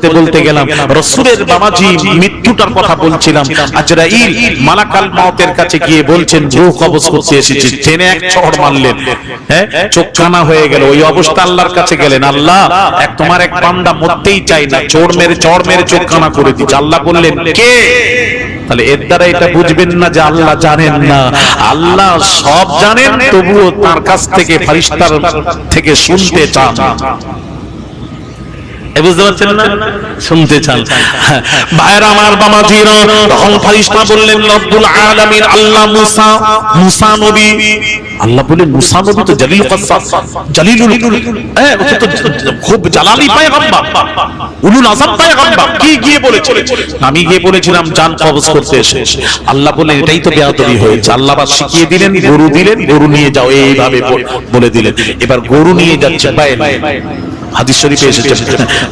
বলতে বলতে গেলাম রাসূলের বাবাজি মৃত্যুটার কথা বলছিলাম। আজরাইল মালাকাল মউতের কাছে গিয়ে বলছেন রূহ কবজ করতে এসেছি, টেনে এক চড় মারলেন, হ্যাঁ চোখ কানা হয়ে গেল। ওই অবস্থা আল্লাহর কাছে গেলেন, আল্লাহ তোমার এক বান্দা মরতেই চাই না, চড় মেরে চোখ কানা করে দিচ্ছে। আল্লাহ বললেন কে? তাহলে এর দ্বারা এটা বুঝবেন না যে আল্লাহ জানেন না, আল্লাহ সব জানেন, তবুও তার কাছ থেকে ফেরেশতার থেকে শুনতে চান। বুঝতে পারছেন না? শুনতে চান। ভাইরা আমার বাবাজিরা, তখন ফেরেশতা বললেন রব্বুল আলামিন আল্লাহ মুসা নবী। আল্লাহ বলেন মুসা নবী তো জালিল কসাস, জালিলুল খুব জালালি পয়গম্বর, উলুল আযম পয়গম্বর। কি গিয়ে বলেছিল? আমি গিয়ে বলেছিলাম জান কবজ করতে এসে। আল্লাহ বলেন এটাই তো বেয়াদবি হয়েছে। আল্লাহ বাস শিখিয়ে দিলেন, গরু দিলেন, গরু নিয়ে যাও, এইভাবে বলে দিলেন। এবার গরু নিয়ে যাচ্ছে বাইরে, হাদিস শরীফে এসেছে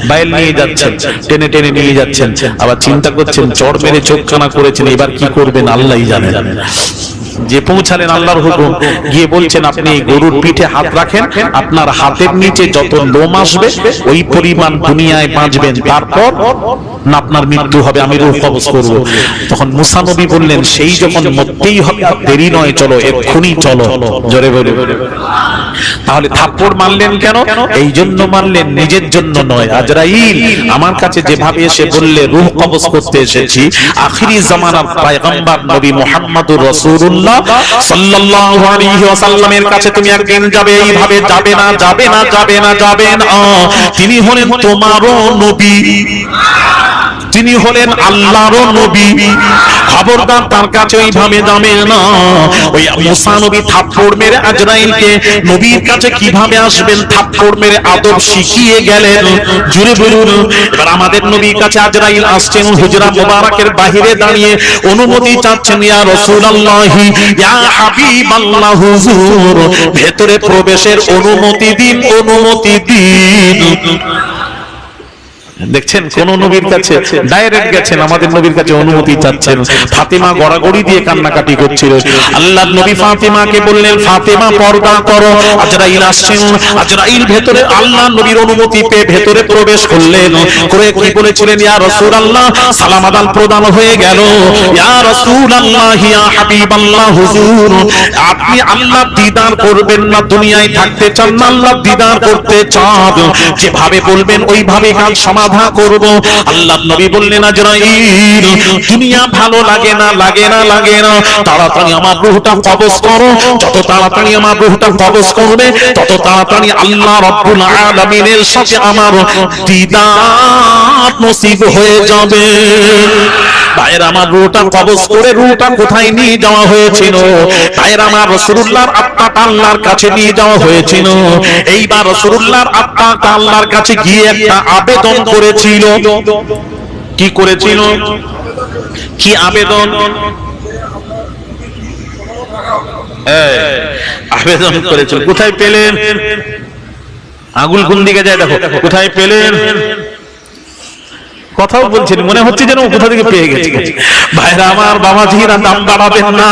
বাইল নিয়ে যাচ্ছেন, টেনে টেনে নিয়ে যাচ্ছেন। আবার চিন্তা করছেন চড় মেরে চোখ কানা করেছেন, এবার কি করবেন আল্লাহই জানেন। যে পৌঁছালেন আল্লাহর হুকুম, গিয়ে বলছেন আপনি গরুর পিঠে হাত রাখেন, আপনার হাতের নিচে যত লোম আসবে ওই পরিমাণ দুনিয়ায় বাঁচবেন, তারপর না আপনার মৃত্যু হবে, আমি রূহ কবজ করব। তখন মুসা নবী বললেন সেই যখন মরতেই হবে, দেরি নয়, চলো এক্ষুনি চলো। জোরে বলে। তাহলে থাপ্পড় মারলেন কেন? এই জন্য মারলেন, নিজের জন্য নয়। আজরাইল আমার কাছে যেভাবে এসে বললে রূহ কবজ করতে এসেছি, আখিরি জামানার পয়গম্বর নবী মুহাম্মদুর রাসূলুল্লাহ সাল্লাল্লাহু আলাইহি ওয়াসাল্লামের কাছে তুমি একদিন যাবে, এইভাবে যাবে না, যাবে না, যাবে না, যাবে না। তিনি হলেন তোমারও নবী, তিনি হলেন আল্লাহর নবী, খবরদার তার কাছে ওইভাবে যাবে না। ওই মুসা নবী থাপ্পড় মেরে আজরাইলকে নবীর কাছে কিভাবে আসবেন থাপ্পড় মেরে আদব শিখিয়ে গেলেন। জুড়ে বলুন। এবার আমাদের নবীর কাছে আজরাইল আসছেন, হুজরা মুবারকের বাহিরে দাঁড়িয়ে অনুমতি চাচ্ছেন, ইয়া রাসূলুল্লাহ, ইয়া হাবিবাল্লাহ, হুজুর ভেতরে প্রবেশের অনুমতি দিন, অনুমতি দিন। দেখছেন কোন নবীর কাছে ডাইরেক্ট গেছেন, আমাদের নবীর কাছে অনুমতি চাচ্ছেন। ফাতেমা গড়াগড়ি দিয়ে কান্নাকাটি করছিল। আল্লাহর নবী ফাতেমাকে বললেন ফাতেমা পর্দা করো। আজরাইল আসছেন, আজরাইল ভেতরে আল্লাহর নবীর অনুমতি পেয়ে ভেতরে প্রবেশ করলেন। করে কি বলেছিলেন, ইয়া রাসূলুল্লাহ, সালাম আদান প্রদান হয়ে গেল। ইয়া রাসূলুল্লাহ, ইয়া হাবিবাল্লাহ, হুজুর আপনি আল্লাহর দিদার করবেন না, দুনিয়ায় থাকতে চান না, আল্লাহর দিদার করতে চান, যেভাবে বলবেন ওইভাবে কাজ সমাধান করব। আল্লাহর নবী বললেন আজরাইল, দুনিয়া ভালো লাগে না, লাগে না, লাগে না, তাড়াতাড়ি আমার রূহটা কবজ করো। যত তাড়াতাড়ি আমার রূহটা কবজ করবে, তত তাড়াতাড়ি আল্লাহ রাব্বুল আলামিনের সাথে আমার দিদার নসিব হয়ে যাবে। ভাইয়ের আমার রূহটা কবজ করে রূহটা কোথায় নিয়ে যাওয়া হয়েছিল? ভাইয়ের আমার রাসূলুল্লাহর আত্মাটা আল্লাহর কাছে নিয়ে যাওয়া হয়েছিল। এইবার রাসূলুল্লাহর আত্মাটা আল্লাহর কাছে গিয়ে একটা আবেদন করেছিল। কি করেছিল? কি আবেদন? আবেদন করেছিল। কোথায় পেলেন? আগুল কোন দিকে যায় দেখো, কোথায় পেলেন? কথাও বলছেন, মনে হচ্ছে যেন কোথা থেকে পেয়ে গেছে। ভাইরা আমার বাবাজিরা, দাম বাড়াবেন না।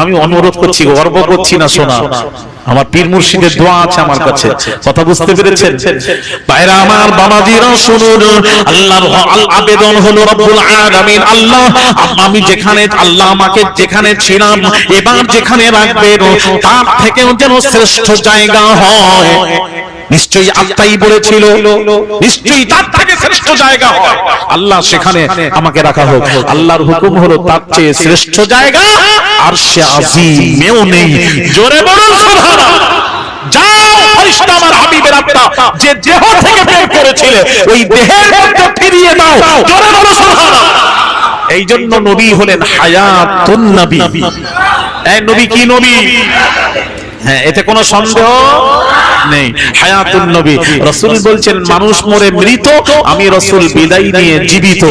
আমি অনুরোধ করছি, গর্ব করছি না, শোনা আমার পীর মুর্শিদের দোয়া আছে আমার কাছে। কথা বুঝতে পেরেছেন? ভাইরা আমার বাবাজিরা শুনুন, আল্লাহর আবেদন হলো রব্বুল আলামিন, আল্লাহ আমি যেখানে, আল্লাহ আমাকে যেখানে ছিলাম এবার যেখানে রাখবেন তার থেকেও যেন শ্রেষ্ঠ জায়গা হয়। নিশ্চয়ই আত্মাই বলেছিল নিশ্চয়ই তার থেকে শ্রেষ্ঠ জায়গা হয়, আল্লাহ সেখানে আমাকে রাখা হোক। আল্লাহর হুকুম হলো তার চেয়ে শ্রেষ্ঠ জায়গা আরশে আজিমেও নেই। জোরে বলুন সুবহানাল্লাহ। যাও ফেরেশতা আমার হাবিবের আত্মা যে দেহ থেকে বের করেছিলে ওই দেহের মধ্যে ফিরিয়ে দাও। জোরে বলুন সুবহানাল্লাহ। এই জন্য নবী হলেন হায়াতুন নবী। এই নবী কি নবী? হ্যাঁ, এতে কোনো সন্দেহ নেই। হায়াতুন নবী। রাসূল বলছেন মানুষ মরে মৃত, আমি রাসূল বিদায় নিয়ে জীবিত।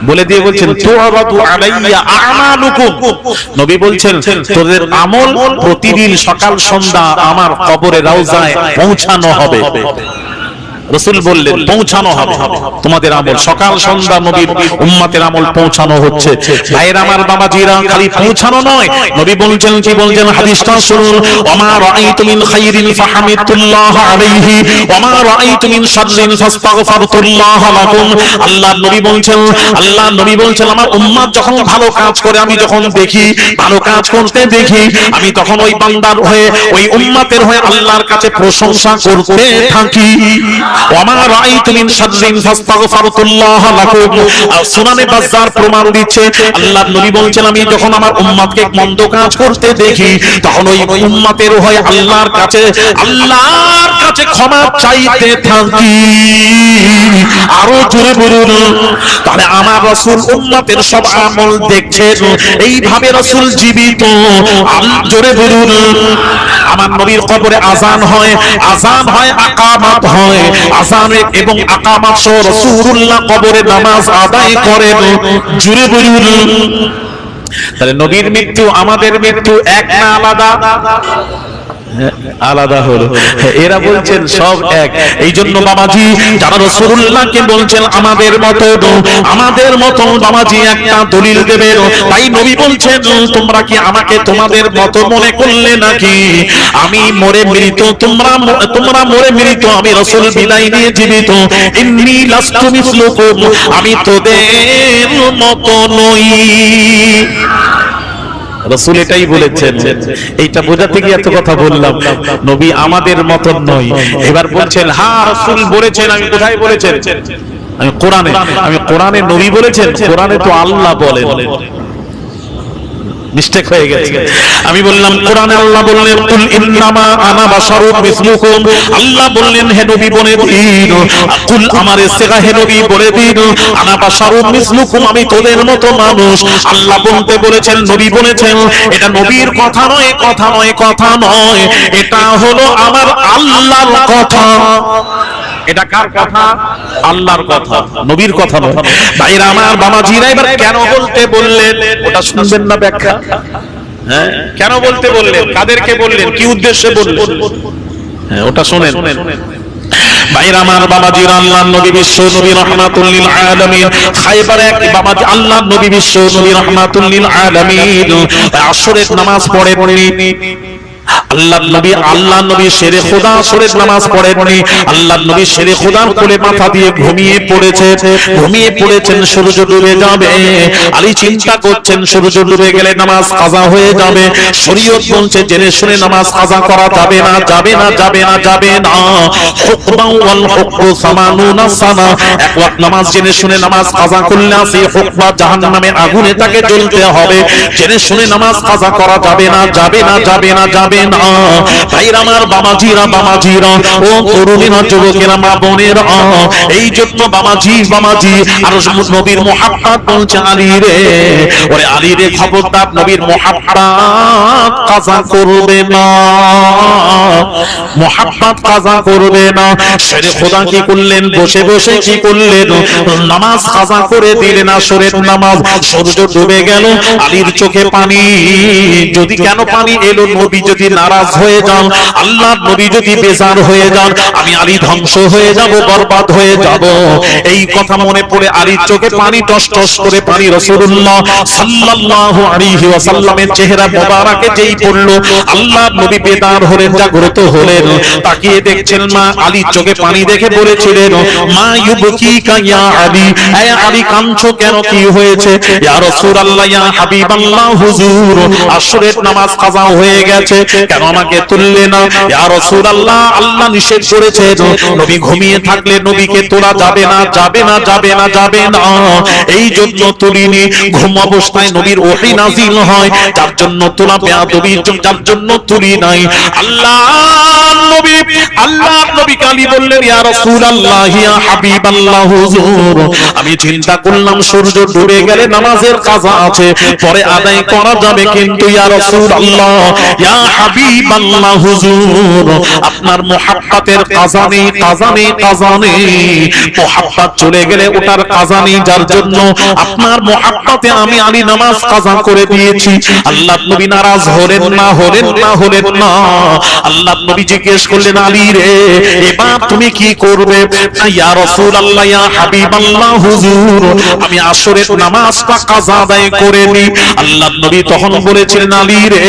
বলে দিয়ে বলছেন তুরাদু আলাইয়া আমালুকুম। নবী বলছেন তোদের আমল প্রতিদিন সকাল সন্ধ্যা আমার কবরে রওজায় পৌঁছানো হবে। রাসূল বললেন পৌঁছানো হবে তোমাদের আমল, সকাল সন্ধ্যা নবীর উম্মতের আমল পৌঁছানো হচ্ছে। ভাইরা আমার, বাবাজিরা, খালি পৌঁছানো নয়, নবী বলছেন কি বলছেন হাদিসটা শুনুন, ওমা রাআইতু মিন খাইরিন ফাহামিদুল্লাহ আলাইহি ওমা রাআইতু মিন শাররিন ফাস্তাগফিরুল্লাহ লাকুম। আল্লাহর নবী বলছেন আমার উম্মত যখন ভালো কাজ করে, আমি যখন দেখি ভালো কাজ করতে দেখি, আমি তখন ওই বান্দার হয়ে ওই উম্মতের হয়ে আল্লাহর কাছে প্রশংসা করতে থাকি। ওমা রাআইতু মিন শাররিন ফাস্তাগফিরুল্লাহ লাকুম। সুনানে বাজ্জার প্রমাণ দিচ্ছে আল্লাহর নবী বলছেন আমি যখন আমার উম্মতকে মন্দ কাজ করতে দেখি, তখন ওই উম্মতের হয়ে আল্লাহর কাছে ক্ষমা চাইতে থাকি। আরো জোরে বলুন। তাহলে আমার রাসূল উম্মতের সব আমল দেখছেন, এইভাবে রাসূল জীবিত। জোরে বলুন। আমার নবীর কবরে আযান হয়, আকামাত হয়, আযান এবং আকামাত সহ রাসূলুল্লাহ কবরে নামাজ আদায় করেন। জোরে বলুন। তাহলে নবীর মৃত্যু আমাদের মৃত্যু এক না আলাদা? আলাদা হলো। এরা বলছেন সব এক। এই জন্য বাবাজি যারা রাসূলুল্লাহকে বলছেন আমাদের মতো বাবাজি একটা দলিল দেবেন। তাই নবী বলছেন তোমরা কি আমাকে তোমাদের মতো মনে করলে নাকি? আমি মরে মৃত, তোমরা মরে মৃত, আমি রাসূল বিদায় নিয়ে জীবিত। ইন্নী লাস্তু মিসলুকুম, আমি তোদের মতো নই। রাসূল এটাই বলেছেন। এইটা বোঝাতে গিয়ে এত কথা বললাম, নবী আমাদের মতন নয়। এবার বলছেন হ্যাঁ রাসূল বলেছেন। আমি কোথায় বলেছেন? আমি কোরআনে নবী বলেছেন? কোরআনে তো আল্লাহ বলেন। মিস্টেক হয়ে গেছে। আমি বললাম কোরআনে আল্লাহ বললেন কুল ইন্নামা আনা বাশারুম মিসলুকুম। আল্লাহ বললেন হে নবী বলে দিন, কুল আমার ইস্তেগা হে নবী বলে দিন আনা বাশারুম মিসলুকুম, আমি তোদের মতো মানুষ। আল্লাহ বলতে বলেছেন, নবী বলেছেন। এটা নবীর কথা নয়, এটা হলো আমার আল্লাহর কথা। এটা কার কথা? আল্লাহর কথা, নবীর কথা নয়। ভাইরা আমার, বাবাজিরা, এবার কেন বলতে বললেন ওটা শুনবেন না ব্যাখ্যা? হ্যাঁ, কেন বলতে বললেন, কাদেরকে বললেন, কি উদ্দেশ্যে বললেন? হ্যাঁ, ওটা শুনেন। ভাইরা আমার, বাবাজিরা, আল্লাহর নবী বিশ্ব নবী রাহমাতুল লিল আলামিন খায়বারে এক বাবাজি আল্লাহর নবী বিশ্ব নবী রাহমাতুল লিল আলামিন আসরের নামাজ পড়েননি। আল্লাহ নবী শেরে খোদা আসরের নামাজ পড়েননি। আল্লাহ নবী শেরে খোদার কোলে মাথা দিয়ে ঘুমিয়ে পড়েছেন। সূর্য ডুবে যাবে। আলী চিন্তা করছেন সূর্য ডুবে গেলে নামাজ কাজা হয়ে যাবে। শরীয়ত বলছে জেনে শুনে নামাজ কাজা করা যাবে না। হুকমান ওয়াল হুকমু সামানুনা সানা, এক ওয়াক্ত নামাজ জেনে শুনে নামাজ কাজা করলে সেই হুকমা জাহান্নামের আগুনে তাকে জ্বলতে হবে। জেনে শুনে নামাজ কাজা করা যাবে না। ভাইরা আমার, বাবাজিরা, ও তরুণীরা, যুবকেরা, মা বোনেরা, এই জন্য বাবাজি আর নবীর মুহাব্বত বলছে আলী রে, ওরে আলী রে, খবরদার নবীর মুহাব্বত কাজা করবে না। শেরে খোদা কি করলেন? বসে কি করলেন? নামাজ কাজা করে দিলেন। আসরের নামাজ। সূর্য ডুবে গেল, আলীর চোখে পানি। যদি কেন পানি এলো? নবী যদি নারাজ হয়ে যান, আল্লাহর নবী যদি বেজার হয়ে যান, আমি আলী ধ্বংস হয়ে যাব, বরবাদ হয়ে যাব। এই কথা মনে পড়ে আলীর চোখে পানি টস করে পানি রাসূলুল্লাহ সাল্লাল্লাহু আলাইহি ওয়াসাল্লামের চেহারা মোবারকে যেই পড়লো, আল্লাহর নবী বেদার হলেন, জাগ্রত হলেন। তাকিয়ে দেখছেন মা আলীর চোখে পানি দেখে বলেছিলেন মা ইউবকিকা ইয়া আলী, হে আলী কাঁদছো কেন, কি হয়েছে? ইয়া রাসূলুল্লাহ, ইয়া হাবিবাল্লাহ, হুজুর আসরের নামাজ কাজা হয়ে গেছে, কেন আমাকে তুললে না? ইয়া রাসূলুল্লাহ, আল্লাহ নিষেধ করেছে নবী ঘুমিয়ে থাকলে নবীকে তোলা যাবে না। এই জন্য তুলিনি। ঘুম অবস্থায় নবীর ওহী নাযিল হয়, যার জন্য তোলা বেয়াদবি, যার জন্য তুলি নাই। আল্লাহর নবী কালী বললেন ইয়া রাসূলুল্লাহ, ইয়া হাবিবাল্লাহ, হুজুর আমি চিন্তা করলাম সূর্য ডুবে গেলে নামাজের কাজা আছে, পরে আদায় করা যাবে, কিন্তু ইয়া রাসূলুল্লাহ, ইয়া হাবিব হাবিবাল্লাহ হুজুর, আপনার মুহাব্বতের কাজানে কাজানে কাজানে মুহাব্বত চলে গেলে ওটার কাজানে, যার জন্য আপনার মুহাব্বতে আমি আলী নামাজ কাজা করে দিয়েছি। আল্লাহর নবী নারাজ হলেন না, হলেন না, হলেন না। আল্লাহর নবী জিজ্ঞেস করলেন, আলী রে এবার তুমি কি করবে? ইয়া রাসূলুল্লাহ, ইয়া হাবিবাল্লাহ হুজুর, আমি আসরের নামাজটা কাজা আদায় করে নি। আল্লাহর নবী তখন বলেছিলেন, আলী রে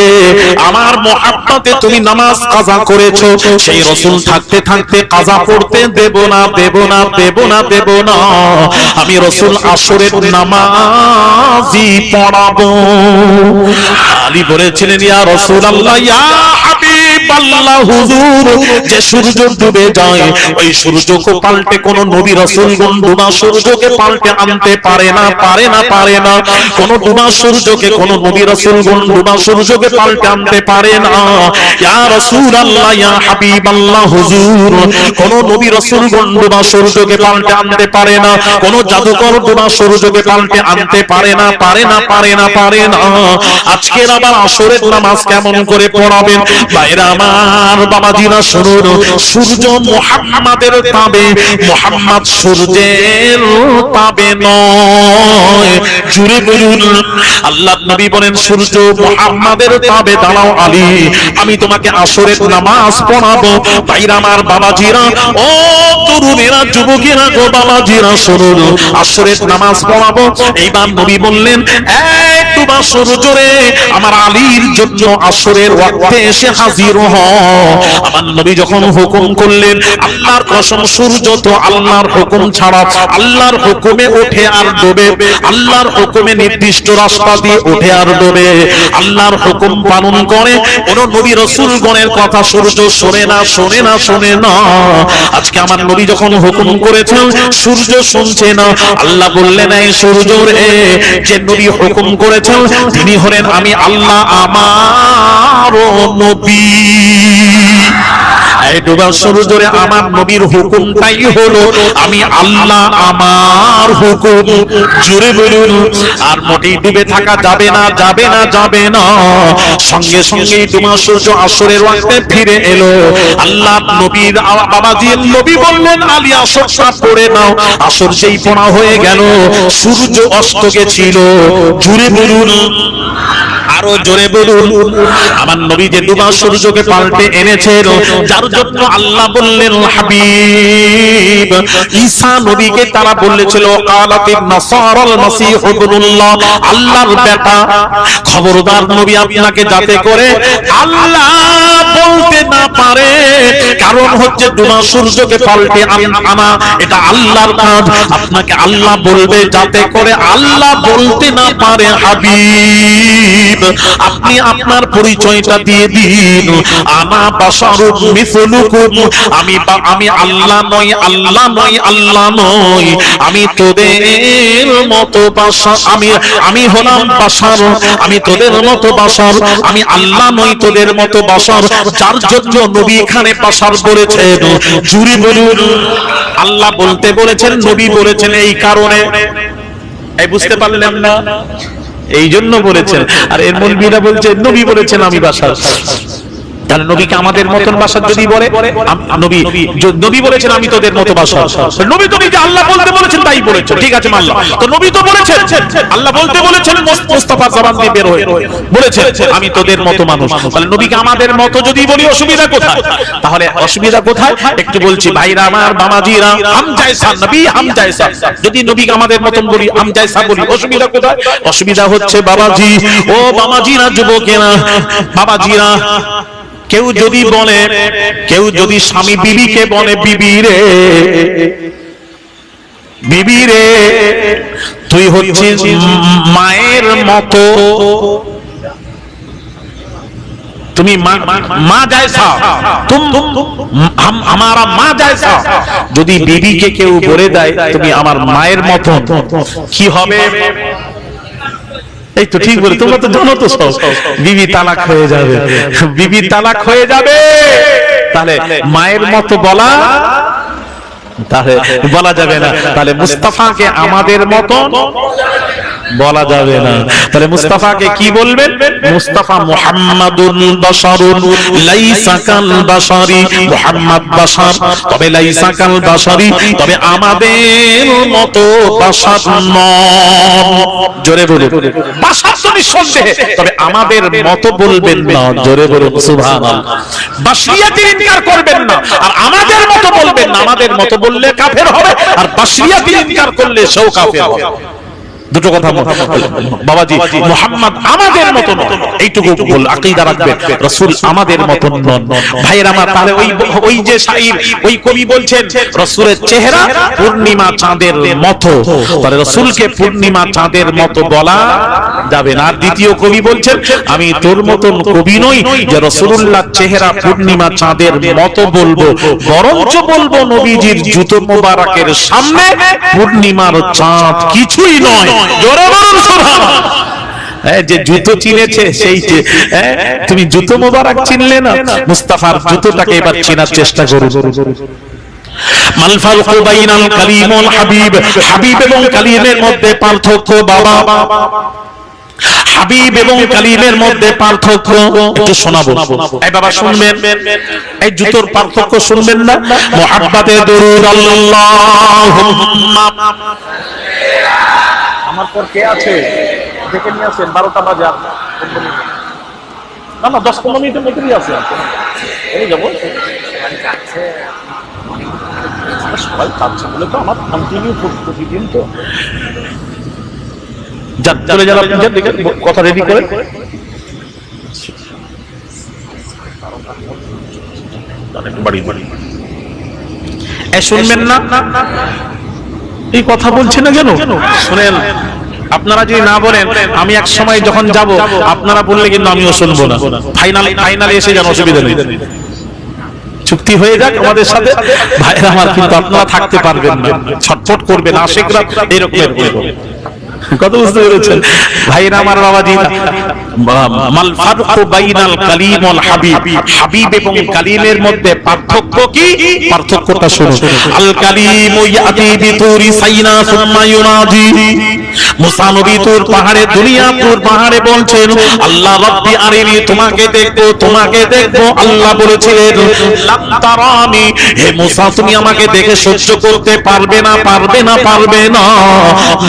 আমার মুহাব্বতে তুমি নামাজ কাজা করেছো, সেই রাসূল থাকতে থাকতে কাজা পড়তে দেব না, দেব না, দেব না, দেব না। আমি রাসূল আসরের নামাজই পড়াবো। আলী বলেছিলেন, ইয়া রাসূলুল্লাহ, ইয়া হাবিবাল্লাহ হুজুর, যে সূর্য ডুবে যায় ওই সূর্যকে পাল্টে কোন নবী রাসূলগণ ডুবা সূর্যকে পাল্টে আনতে পারে না, পারে না, পারে না। কোন ডুবা সূর্যকে কোন নবী রাসূলগণ ডুবা সূর্যকে পাল্টে আনতে পারে না। ইয়া রাসূলুল্লাহ, ইয়া হাবিবাল্লাহ হুজুর, কোন নবী রাসূলগণ ডুবা সূর্যকে পাল্টে আনতে পারে না, কোন জাদুকর ডুবা সূর্যকে পাল্টে আনতে পারে না, পারে না, পারে না, পারে না। আজকের আবার আসরের নামাজ কেমন করে পড়াবেন? ভাইরা আমার, বাবাজিরা শুনুন, সূর্য মুহাম্মাদের তাবে, মুহাম্মদ সূর্যের তাবে নয়। জুড়ে বলুন, আল্লাহর নবী বলেন, সূর্য মুহাম্মাদের তাবে দাঁড়াও আলী, আমি তোমাকে আসরের নামাজ পড়াবো। ভাইরা আমার, বাবাজিরা, ও তরুণেরা, যুবকেরা গো, বাবাজিরা শুনুন, আসরের নামাজ পড়াবো। এইবার নবী বললেন, এই ডুবা সূর্য রে, আমার আলীর জন্য আসরের ওয়াক্তে এসে হাজির হ। আমার নবী যখন হুকুম করলেন, আল্লাহর কসম, সূর্য তো আল্লাহর হুকুম ছাড়া আল্লাহর হুকুমে ওঠে আর ডোবে, আল্লাহর হুকুমে নির্দিষ্ট রাস্তা দিয়ে ওঠে আর ডোবে, আল্লাহর হুকুম পালন করে। কোন নবী রাসূলগণের কথা সূর্য শোনে না, শোনে না, শোনে না। আজকে আমার নবী যখন হুকুম করেছেন, সূর্য শুনছে না। আল্লাহ বললেন, এই সূর্য রে, যে নবী হুকুম করেছেন তিনি হলেন আমি আল্লাহ, আমার নবী। এই ডুবা সূর্যরে আমার নবীর হুকুমটাই হলো আমি আল্লাহ, আমার হুকুম। জোরে বলুন। আর মোটেই ডুবে থাকা যাবে না, যাবে না, যাবে না। সঙ্গে সঙ্গে ডুবা সূর্য আসরের ওয়াক্তে ফিরে এলো। আল্লাহ নবীর বাবাজি নবী বললেন, আলী আসরটা পড়ে নাও। আসর যেই পড়া হয়ে গেল, সূর্য অস্ত গেছিল। জোরে বলুন, আরো জোরে বলুন। আমার নবী যে ডুবা সূর্যকে পাল্টে এনেছেন, যার জন্য আল্লাহ বললেন, হাবিব ঈসা নবীকে তারা বলেছিল, কালাতিন নাসারাল মাসীহ ইবনুল্লাহ, আল্লাহর বেটা। খবরদার নবী, আপনাকে যাতে করে আল্লাহ বলতে না পারে, কারণ হচ্ছে ডুবা সূর্যকে পাল্টে আনা এটা আল্লাহর কাজ। আপনাকে আল্লাহ বলবে যাতে করে আল্লাহ বলতে না পারে। হাবিব, আপনি আপনার পরিচয়টা দিয়ে দিন, আনা বাশারুম মিসলুকুম, আমি আল্লাহ নই, আল্লাহ নই, আল্লাহ নই, আমি তোদের মতো বাশার, আমি হলাম বাশার, আমি তোদের মতো বাশার, আমি আল্লাহ নই, তোদের মতো বাশার। যার জন্য নবী এখানে বাশার বলেছেন। জুরি বলুন, আল্লাহ বলতে বলেছেন, নবী বলেছেন, এই কারণে। এই বুঝতে পারলেন না? এই জন্য বলেছেন। আর এর মৌলবীরা বলছে, নবী বলেছেন আমি বাশার। তাহলে নবীকে আমাদের মতন বাশার যদি বলে, নবী বলেছেন আমি তোদের মতো বাশার, নবী তো নিজে আল্লাহ বলতে বলেছেন তাই বলেছেন, ঠিক আছে মানলাম। তো নবী তো বলেছেন, আল্লাহ বলতে বলেছেন, মুস্তাফা জবান দিয়ে বের হয়ে বলেছেন আমি তোদের মতো মানুষ। তাহলে নবীকে আমাদের মতো যদি বলি, অসুবিধা কোথায়? তাহলে অসুবিধা কোথায় একটু বলছি। ভাইরা আমার, বাবাজিরা, হাম জায়সা নবী, হাম জায়সা, যদি নবীকে আমাদের মতন বলি, হাম জায়সা বলি, অসুবিধা কোথায়? অসুবিধা হচ্ছে বাবাজি, ও বাবাজিরা, যুবকেরা, বাবাজিরা, কেউ যদি বলে, কেউ যদি স্বামী বিবিকে বলে, বিবি রে, বিবি রে, তুই হচ্ছিস মায়ের মতো, তুমি মা জায়সা, আমারা মা জায়সা। যদি বিবিকে কেউ বলে দেয় তুমি আমার মায়ের মতো, কি হবে? এই তো ঠিক বলে, তোমরা তো জানো তো সব, বিবি তালাক হয়ে যাবে, বিবি তালাক হয়ে যাবে। তাহলে মায়ের মতো বলা, তাহলে বলা যাবে না। তাহলে মুস্তাফাকে আমাদের মতো বলা যাবে না। তাহলে মুস্তাফাকে কি বলবেন? মুস্তাফা মুহাম্মাদুন বাশারুন লাইসা কাল বাশারি, মুহাম্মদ বাশার তবে লাইসা কাল বাশারি, তবে আমাদের মতো বাশার নন। জোরে বলুন বাশার তো নিঃসন্দেহে, তবে আমাদের মতো বলবেন না। জোরে বলুন সুবহানাল্লাহ। বাশরিয়াতের ইনকার করবেন না, আর আমাদের মতো বলবেন না। আমাদের মতো বললে কাফের হবে, আর বাশরিয়াতের ইনকার করলে সেও কাফের হবে। দুটো কথা বাবাজি, মুহাম্মদ আমাদের মতো নন, এইটুকু বল আকীদা রাখবেন। রাসূল আমাদের মতো নন। ভাইয়ের আমার, তাহলে ওই যে শাইর, ওই কবি বলছেন রাসূলের চেহারা পূর্ণিমা চাঁদের মতো, তাহলে রাসূলকে পূর্ণিমা চাঁদের মতো বলা যাবে না। আর দ্বিতীয় কবি বলছেন আমি তোর মতন কবি নই যে রাসূলুল্লাহর চেহারা পূর্ণিমা চাঁদের মতো বলবো, বরঞ্চ বলবো নবীজির জুতো মোবারকের সামনে পূর্ণিমার চাঁদ কিছুই নয়। জোরে বলুন সুবহানাল্লাহ। যে জুতো চিনেছে সেই যে তুমি জুতো মোবারক চিনলে না, মুস্তাফার জুতোটাকে এবার চেনার চেষ্টা করো। মাল ফারকু বাইনাল কালিম ওয়াল হাবিব, হাবিব এবং কালিমের মধ্যে পার্থক্য বাবা, হাবিব এবং কালিমের মধ্যে পার্থক্য একটু শোনাবো। এই বাবা শুনবেন, এই জুতোর পার্থক্য শুনবেন না? মুহাব্বতে দরুদ আল্লাহুম্মা। আমার পর কে আছে দেখে নিয়ে আসেন, 12টা বাজে। না না 10-15 মিনিটের মধ্যেই আছে, এই যাবো। সবাই কাঁদছে বলে তো আমার কন্টিনিউ প্রতিদিন তো চলে যান, আপনি দেখেন কথা রেডি করে। শুনবেন না এই কথা বলছে না কেন? শুনেন, আপনারা যদি না বলেন, আমি এক সময় যখন যাব আপনারা বললে কিন্তু আমিও শুনবো না। ফাইনালে এসে যান, অসুবিধা নেই, চুক্তি হয়ে যাক আমাদের সাথে। ভাইরা আমার, কিন্তু আপনারা থাকতে পারবেন না, ছটফট করবেন, আশিকরা এরকম কত বুঝতে পেরেছেন ভাইরা আমার? বাবাজি, মাল ফারকু বাইনাল কালিম ওয়াল হাবিব, হাবিব এবং কালিমের মধ্যে পার্থক্য কি? পার্থক্যটা শুনুন। আল কালিম ইয়াতি বিতুরি সাইনা সুম্মা ইউনাদি, মুসা নবী তুর পাহাড়ে, দুনিয়া তুর পাহাড়ে বলছেন আল্লাহ রাব্বি আরিনি, তোমাকে দেখবো, তোমাকে দেখবো। আল্লাহ বলেছিলেন লাম তারানি, হে মুসা তুমি আমাকে দেখে সহ্য করতে পারবে না, পারবে না, পারবে না,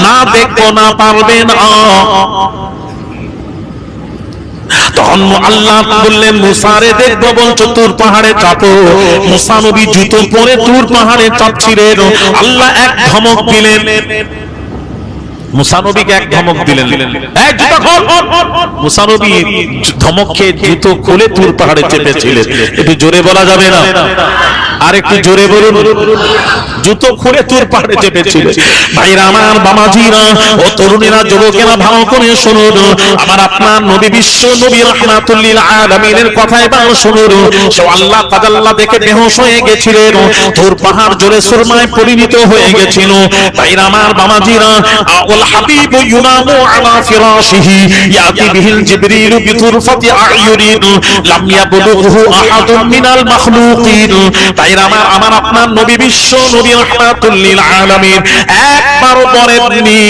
না দেখবো না, পারবে না। তখন আল্লাহ বললেন মুসা রে দেখবো বলছো, তুর পাহাড়ে চাপো। মুসা নবী জুতো পরে তুর পাহাড়ে চাপছিলেন। আল্লাহ এক ধমক দিলেন, মুসা নবীকে এক ধমক দিলেন, এই জুতো খোল। মুসা নবী ধমক খেয়ে জুতো খুলে তুর পাহাড়ে চেপেছিলেন। একটু জোরে বলা যাবে না? আর একটু জোরে বলুন। জুতো খুলে তুর পাহাড়ে চেপেছিলেন। ভাইরা আমার, বামাজিরা ও তরুণীরা, যুবকেরা, ভালো করে শুনুন। আমার আপনার নবী, বিশ্ব নবী রাহমাতুল লিল আলামিনের কথা এবার শুনুন। সে আল্লাহ তাআলা দেখে বেহুশ হয়ে গেছিলেন, তুর পাহাড় জোরে সুরমায় পরিণত হয়ে গেছিল। ভাইরা আমার, বামাজিরা, ওয়াল হাবিবু ইউনামু আলা ফিরাশিহি ইয়াতি বিহিল জিবরিলু বিতুরফাতি আয়ুনিন লাম ইয়াবলুহু আহাদুম মিনাল মাখলুকিন। ভাইরা আমার, আমার আপনার নবী, বিশ্ব নবী রাহমাতুল লিল আলামিন একবার বলেননি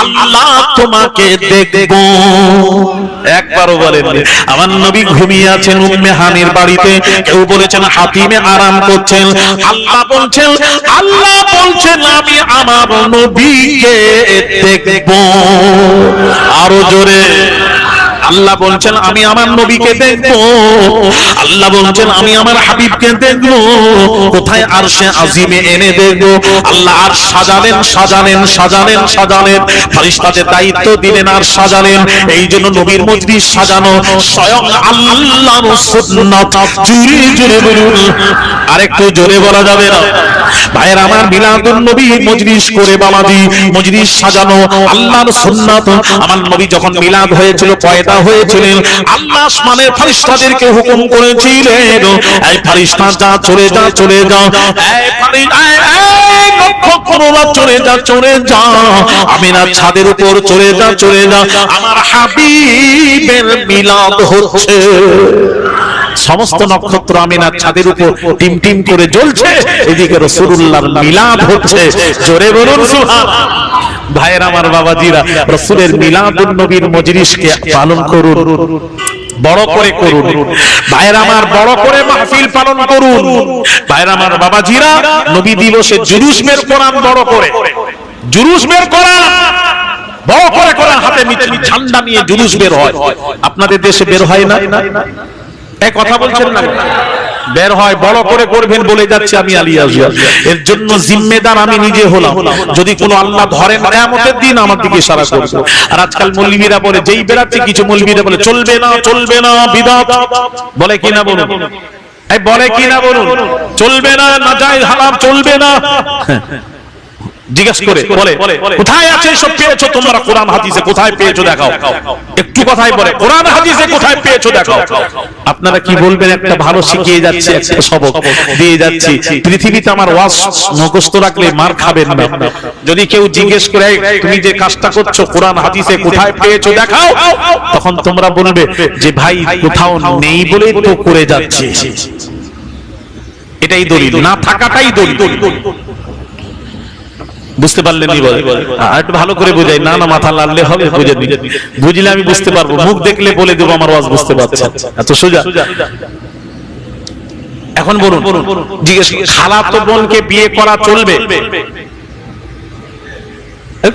আল্লাহ তোমাকে দেখবো, একবারও বলেননি। আমার নবী ঘুমিয়ে আছেন উম্মে হানির বাড়িতে, কেউ বলেছেন হাতিমে আরাম করছেন। আল্লাহ বলছেন, আল্লাহ বলছেন আমি আমার নবীকে দেখবো। আরো জোরে আল্লাহ বলছেন আমি আমার নবীকে দেখবো। আল্লাহ বলছেন আমি আমার হাবিবকে দেখবো। কোথায়? আরশে আজিমে এনে দেখবো। আল্লাহ আর সাজালেন, সাজালেন, সাজালেন, সাজালেন, ফেরেশতাদের দায়িত্ব দিলেন আর সাজালেন। এই জন্য নবীর মজলিস সাজানো স্বয়ং আল্লাহর সুন্নাত। জোরে জোরে বলুন, আরেকটু জোরে বলা যাবে না? ভাইয়ের আমার, মিলাদুন নবী মজলিস করে বাবাজি, মজলিস সাজানো আল্লাহর সুন্নাত। আমার নবী যখন মিলাদ হয়েছিল, পয়দা হয়েছিলেন, আল্লাহ আসমানের ফেরেশতাদেরকে হুকুম করেছিলেন, এই ফেরেশতা যা, চলে যা, চলে যা, এই নক্ষত্ররা চলে যা, চলে যা, আমিনার ছাদের উপর চলে যা, চলে যা, আমার হাবিবের মিলাদ হচ্ছে। সমস্ত নক্ষত্র আমিনার ছাদের উপর টিম টিম করে জ্বলছে, এদিকে রাসূলুল্লাহর মিলাদ হচ্ছে। জোরে বলুন সুবহানাল্লাহ। ভাইয়ের আমার বাবাজিরা, রাসূলের মিলাদুন নবীর মজলিসকে পালন করুন, বড় করে করুন ভাইয়ের আমার, বড় করে মাহফিল পালন করুন ভাইয়ের আমার বাবাজিরা। নবী দিবসে জুলুস বের করান, বড় করে জুলুস বের করান, বড় করে করান, হাতে ঝান্ডা নিয়ে জুলুস বের হয়। আপনাদের দেশে বের হয় না? এই কথা বলছেন না? বের হয়, বড় করে করবেন বলে যাচ্ছে আমি আলিয়া জিয়া। এর জন্য জিম্মেদার আমি নিজে হলাম। যদি কোনো আল্লাহ ধরেন কিয়ামতের দিন আমার দিকে ইশারা করবে। আর আজকাল মৌলবীরা বলে, যেই বেরাচ্ছে কিছু মৌলবীরা বলে চলবে না, চলবে না, বিদআত বলে কিনা বলুন, এই বলে কিনা বলুন, চলবে না, নাজায়েজ হারাম চলবে না। জিজ্ঞেস করে বলে কোথায় আছে সব পেয়েছো তোমরা? কোরআন হাদিসে কোথায় পেয়েছো দেখাও। একটু কথাই বলে কোরআন হাদিসে কোথায় পেয়েছো দেখাও। আপনারা কি বলবেন? একটা ভালো শিখিয়ে যাচ্ছে, একটা সবক দিয়ে যাচ্ছি। পৃথিবীতে আমার ওয়াজ মুখস্থ রাখলে মার খাবেন না। যদি কেউ জিজ্ঞেস করে তুমি যে কাজটা করছো কোরআন হাদিসে কোথায় পেয়েছো দেখাও, তখন তোমরা বলবে যে ভাই কোথাও নেই বলেই তো করে যাচ্ছে। এটাই দলিল, না থাকাটাই দলিল। বুঝতে পারলেন? একটু ভালো করে বোঝাই। না না, মাথা লাড়লে হবে, বুঝে দিন, বুঝলে আমি বুঝতে পারবো। মুখ দেখলে বলে দেবো আমার ওয়াজ বুঝতে পারছেন, এত সোজা। এখন বলুন, জিজ্ঞেস খালাতো বোনকে বিয়ে করা চলবে?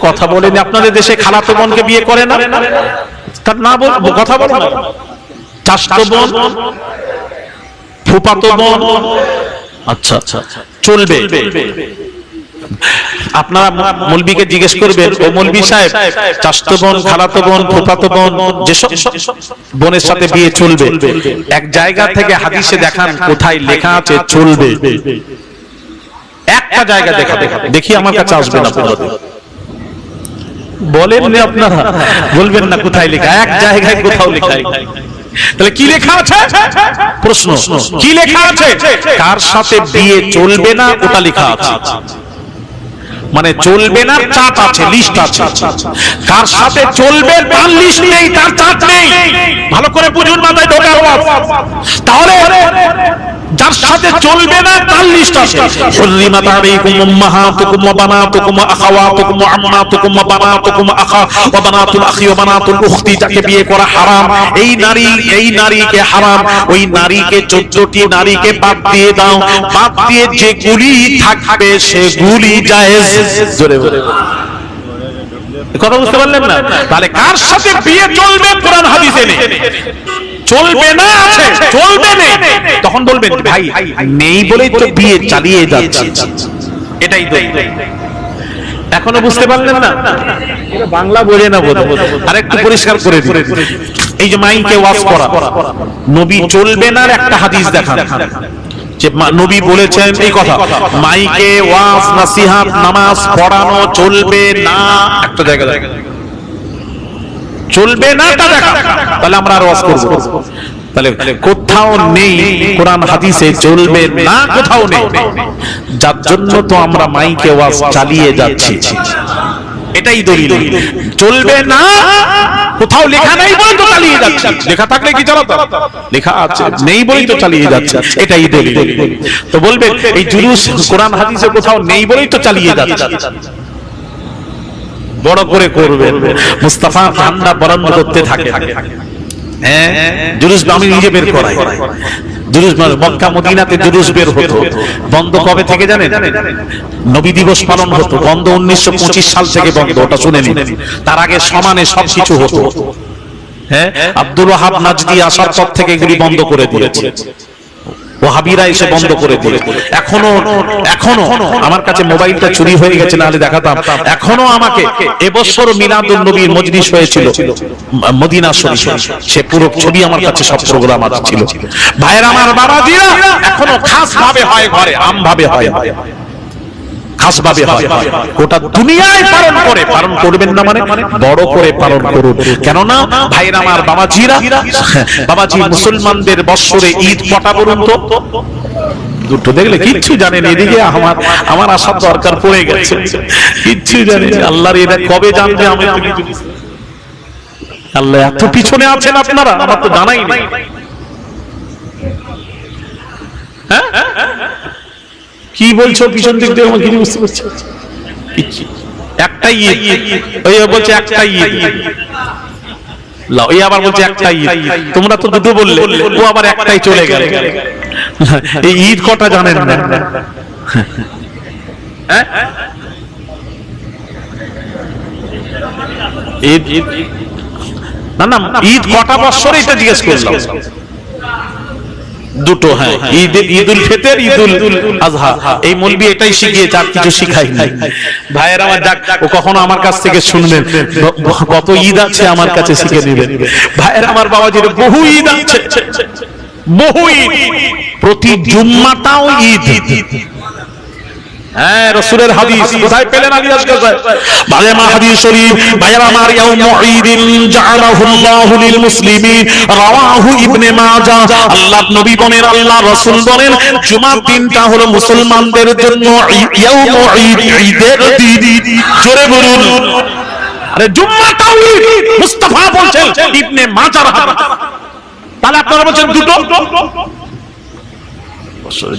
কথা বলেন, আপনাদের দেশে খালাতো বোনকে বিয়ে করে না? তার না বলবো, কথা বলো না। চাচাতো বোন, ফুফাতো বোন, আচ্ছা চলবে। আপনারা মৌলবীকে জিজ্ঞেস করবেন, ও মৌলবী সাহেব চাচাতো বোন, খালাতো বোন, ফুফাতো বোন যেসব বোনের সাথে বিয়ে চলবে, এক জায়গা থেকে হাদিসে দেখান কোথায় লেখা আছে চলবে। একটা জায়গা দেখি, আমার কাছে আসবে না। বলেন না আপনারা, বলবেন না কোথায় লেখা? এক জায়গায় কোথাও লেখা। তাহলে কি লেখা আছে? প্রশ্ন, কি লেখা আছে? কার সাথে বিয়ে চলবে না ওটা লেখা আছে। মানে চলবে না চার্ট আছে, লিস্ট আছে। কার সাথে চলবে তার লিস্ট নেই, তার চার্ট নেই। ভালো করে বুঝুন, মাথায় ঢোকা। তাহলে যার সাথে চলবে না তার লিস্ট আছে। হুররিমাত আলাইকুম উম্মাহাতুকুম ওয়া বানাতুকুম ওয়া আখাওয়াতুকুম ওয়া আম্মাতুকুম ওয়া বানাতুকুম আখা ওয়া বানাতুল আখি ওয়া বানাতুল উখতি, যাকে বিয়ে করা হারাম। এই নারীকে হারাম। ওই নারীকে 14টি নারীকে বাদ দিয়ে দাও। বাদ দিয়ে যেগুলি থাকবে সেগুলি জায়েজ। জোরে বলে কথা বুঝতে পারলেন না? তাহলে কার সাথে বিয়ে চলবে কোরআন হাদিসে নেই, চলবে না আছে, চলবে নেই। তখন বলবেন ভাই নেই বলেই তো বিয়ে চালিয়ে যাচ্ছে। এটাই তো। এখনো বুঝতে পারলেন না? বাংলা বোঝে না বোধ। আর একটু পরিষ্কার করে দিন। এই যে মাইকে ওয়াজ করা, নবী চলবে না একটা হাদিস দেখান যে নবী বলেছেন এই কথা। মাইকে ওয়াজ, নসিহত, নামাজ পড়ানো চলবে না, একটা জায়গা চলবে না তা দেখা, তাহলে আমরা আর ওয়াজ করব। তাহলে কোথাও নেই কোরআন হাদিসে চলবে না, কোথাও নেই। যার জন্য তো আমরা মাইকে ওয়াজ চালিয়ে যাচ্ছি। এটাই দলিল। চলবে না কোথাও লেখা নেই বলে তো চালিয়ে যাচ্ছে। লেখা থাকলে কি চালাতো? লেখা আছে, নেই বলেই তো চালিয়ে যাচ্ছে। এটাই দলিল। তো বলবে এই জুলুস কোরআন হাদিসে কোথাও নেই বলেই তো চালিয়ে যাচ্ছে। বড় করে করবেন। মুস্তাফা ঠান্ডা বরণ করতে থাকে। হ্যাঁ, জুলুস আমি নিজে বের করাই। জুলুস মক্কা মদিনাতে জুলুস বের হতো। বন্ধ কবে থেকে জানেন? নবী দিবস পালন হতো বন্ধ 1925 সাল থেকে বন্ধ। ওটা শুনে নিন। তার আগে সমানে সবকিছু হতো। হ্যাঁ, আব্দুল ওয়াহাব নাজদি আসার পর থেকে এগুলি বন্ধ করে দিয়েছে। ওয়াহাবিরা এসে বন্ধ করে দিয়ে। এখনো আমার কাছে মোবাইলটা চুরি হয়ে গেছে, নাহলে দেখাতাম। এখনো আমাকে এবছর মিলাদুন নবীর মজলিস হয়েছিল মদিনা শরীফে, সে পুরো ছবি আমার কাছে, সব প্রোগ্রাম ছিল। ভাইয়ের আমার বাবাজিরা, এখনো খাস ভাবে হয়, ঘরে আম ভাবে হয়, খাস ভাবে হয়। গোটা দুনিয়ায় পালন করে। পালন করবেন না মানে বড় করে পালন করুন। কেননা ভাইয়ের আমার বাবাজিরা, বাবাজি মুসলমানদের বৎসরে ঈদ কটা বলুন তো? দুটো। দেখলে কিচ্ছু জানেন। এদিকে আমার আসার দরকার পড়ে গেছে, কিচ্ছু জানেন। আল্লাহর এটা কবে জানবে? আমি আল্লাহ এত পিছনে আছেন আপনারা, আমার তো জানাই নেই। হ্যাঁ, কি বলছো পিছন দিক দিয়ে? আমার কিছু বুঝতে পারছি। একটা একটাই ঈদ, ওই বলছে একটাই ঈদ, ওই আবার বলছে একটাই ঈদ, তোমরা তো দুটো বললে, ও আবার একটাই চলে গেল। এই ঈদ কটা জানেন না? ঈদ না না, ঈদ কটা বছরে এটা জিজ্ঞেস করলাম। দুটো, হ্যাঁ, ঈদুল ফিতর, ঈদুল আজহা। এই মৌলবি এটাই শিখিয়েছে, আর কিছু শিখাই নাই। ভাইয়ের আমার যাক, ও কখনো আমার কাছ থেকে শুনবেন, কত ঈদ আছে আমার কাছে শিখে নেবেন। ভাইয়ের আমার বাবাজির বহু ঈদ আছে, বহু ঈদ, প্রতি জুম্মাটাও ঈদ। হ্যাঁ, রাসূলের হাদিস কোথায় পেলেন? আলী আসকার বালেমা হাদিস শরীফ। ভাইরা আমার, ইয়াউমু ঈদিন জাআলাহুল্লাহু লিল মুসলিমিন, রাওয়াহু ইবনে মাজাহ। আল্লাহর নবী বলেন, আল্লাহ রাসূল বলেন, জুমার দিনটা হলো মুসলমানদের জন্য ইয়াউমু ঈদ, ঈদের দিন। জোরে বলুন, আরে জুম্মাটাও ঈদ। মুস্তাফা বলছেন ইবনে মাজাহর হাদিস। তাহলে আপনারা বলছেন দুটো,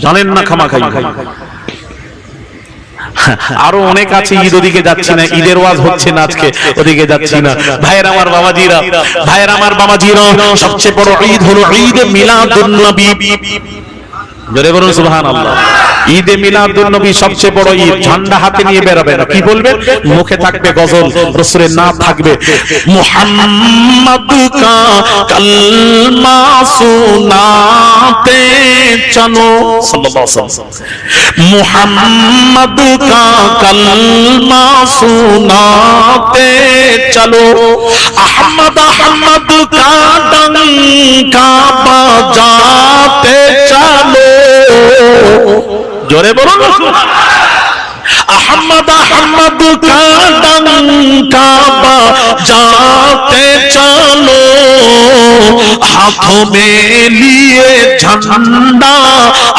জানেন না খামাখাই। আরো অনেক আছে ঈদ, ওদিকে যাচ্ছি না, ঈদের ওয়াজ হচ্ছে না আজকে, ওদিকে যাচ্ছি না। ভাইয়ের আমার বাবাজিরা, ভাইয়ের আমার বাবাজিরা, সবচেয়ে বড় ঈদ হলো ঈদে মিলাদুন নবী। জোরে বলুন সুবহানাল্লাহ। ঈদে মিলাদুন নবী সবচেয়ে বড় ঈদ। ঝান্ডা হাতে নিয়ে বেরোবেন, কি বলবেন? মুখে থাকবে গজল, রাসূলের নাম থাকবে, মুহাম্মদ কা কালমা সুনাতে চলো, সাল্লাল্লাহু আলাইহি ওয়াসাল্লাম, মুহাম্মদ কা কালমা সুনাতে চলো, আহমদ আহমদ কা ডঙ্কা বাজাতে চলো। জোরে বলুন, আহমদ আহমদ কা ডঙ্কা বাজাতে চলো, हाथों में लिए झंडा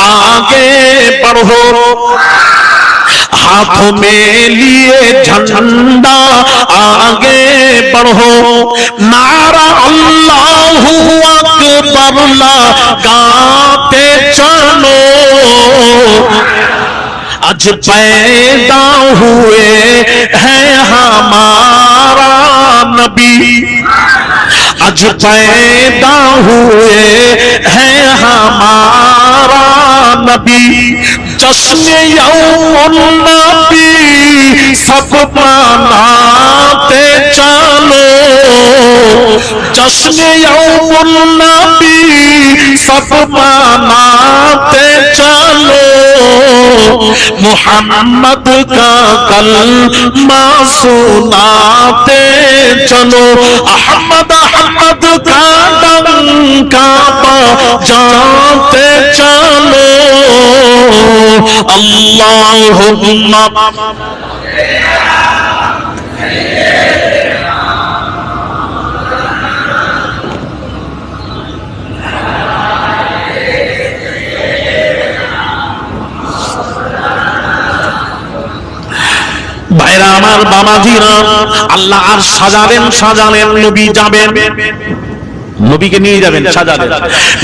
आगे बढ़ो, हाथों में लिए झंडा आगे बढ़ो, नारा अल्लाहू अकबर लगाते चलो, आज पैदा हुए हैं हमारा नबी, आज पैदा हुए हैं हमारा नबी, जश्न यौमुन नबी सब मनाते चलो, जश्न यौमुन नबी सब मनाते चलो, मुहम्मद का कलमा सुनाते चलो, अहमद अहमद का डंका बजाते चलो, अल्लाहुम्मा। ভাইরা আমার বাবাজিরা, আল্লাহ আর সাজালেন, সাজালেন, নবী যাবেন, নবীকে নিয়ে যাবেন, সাজালেন।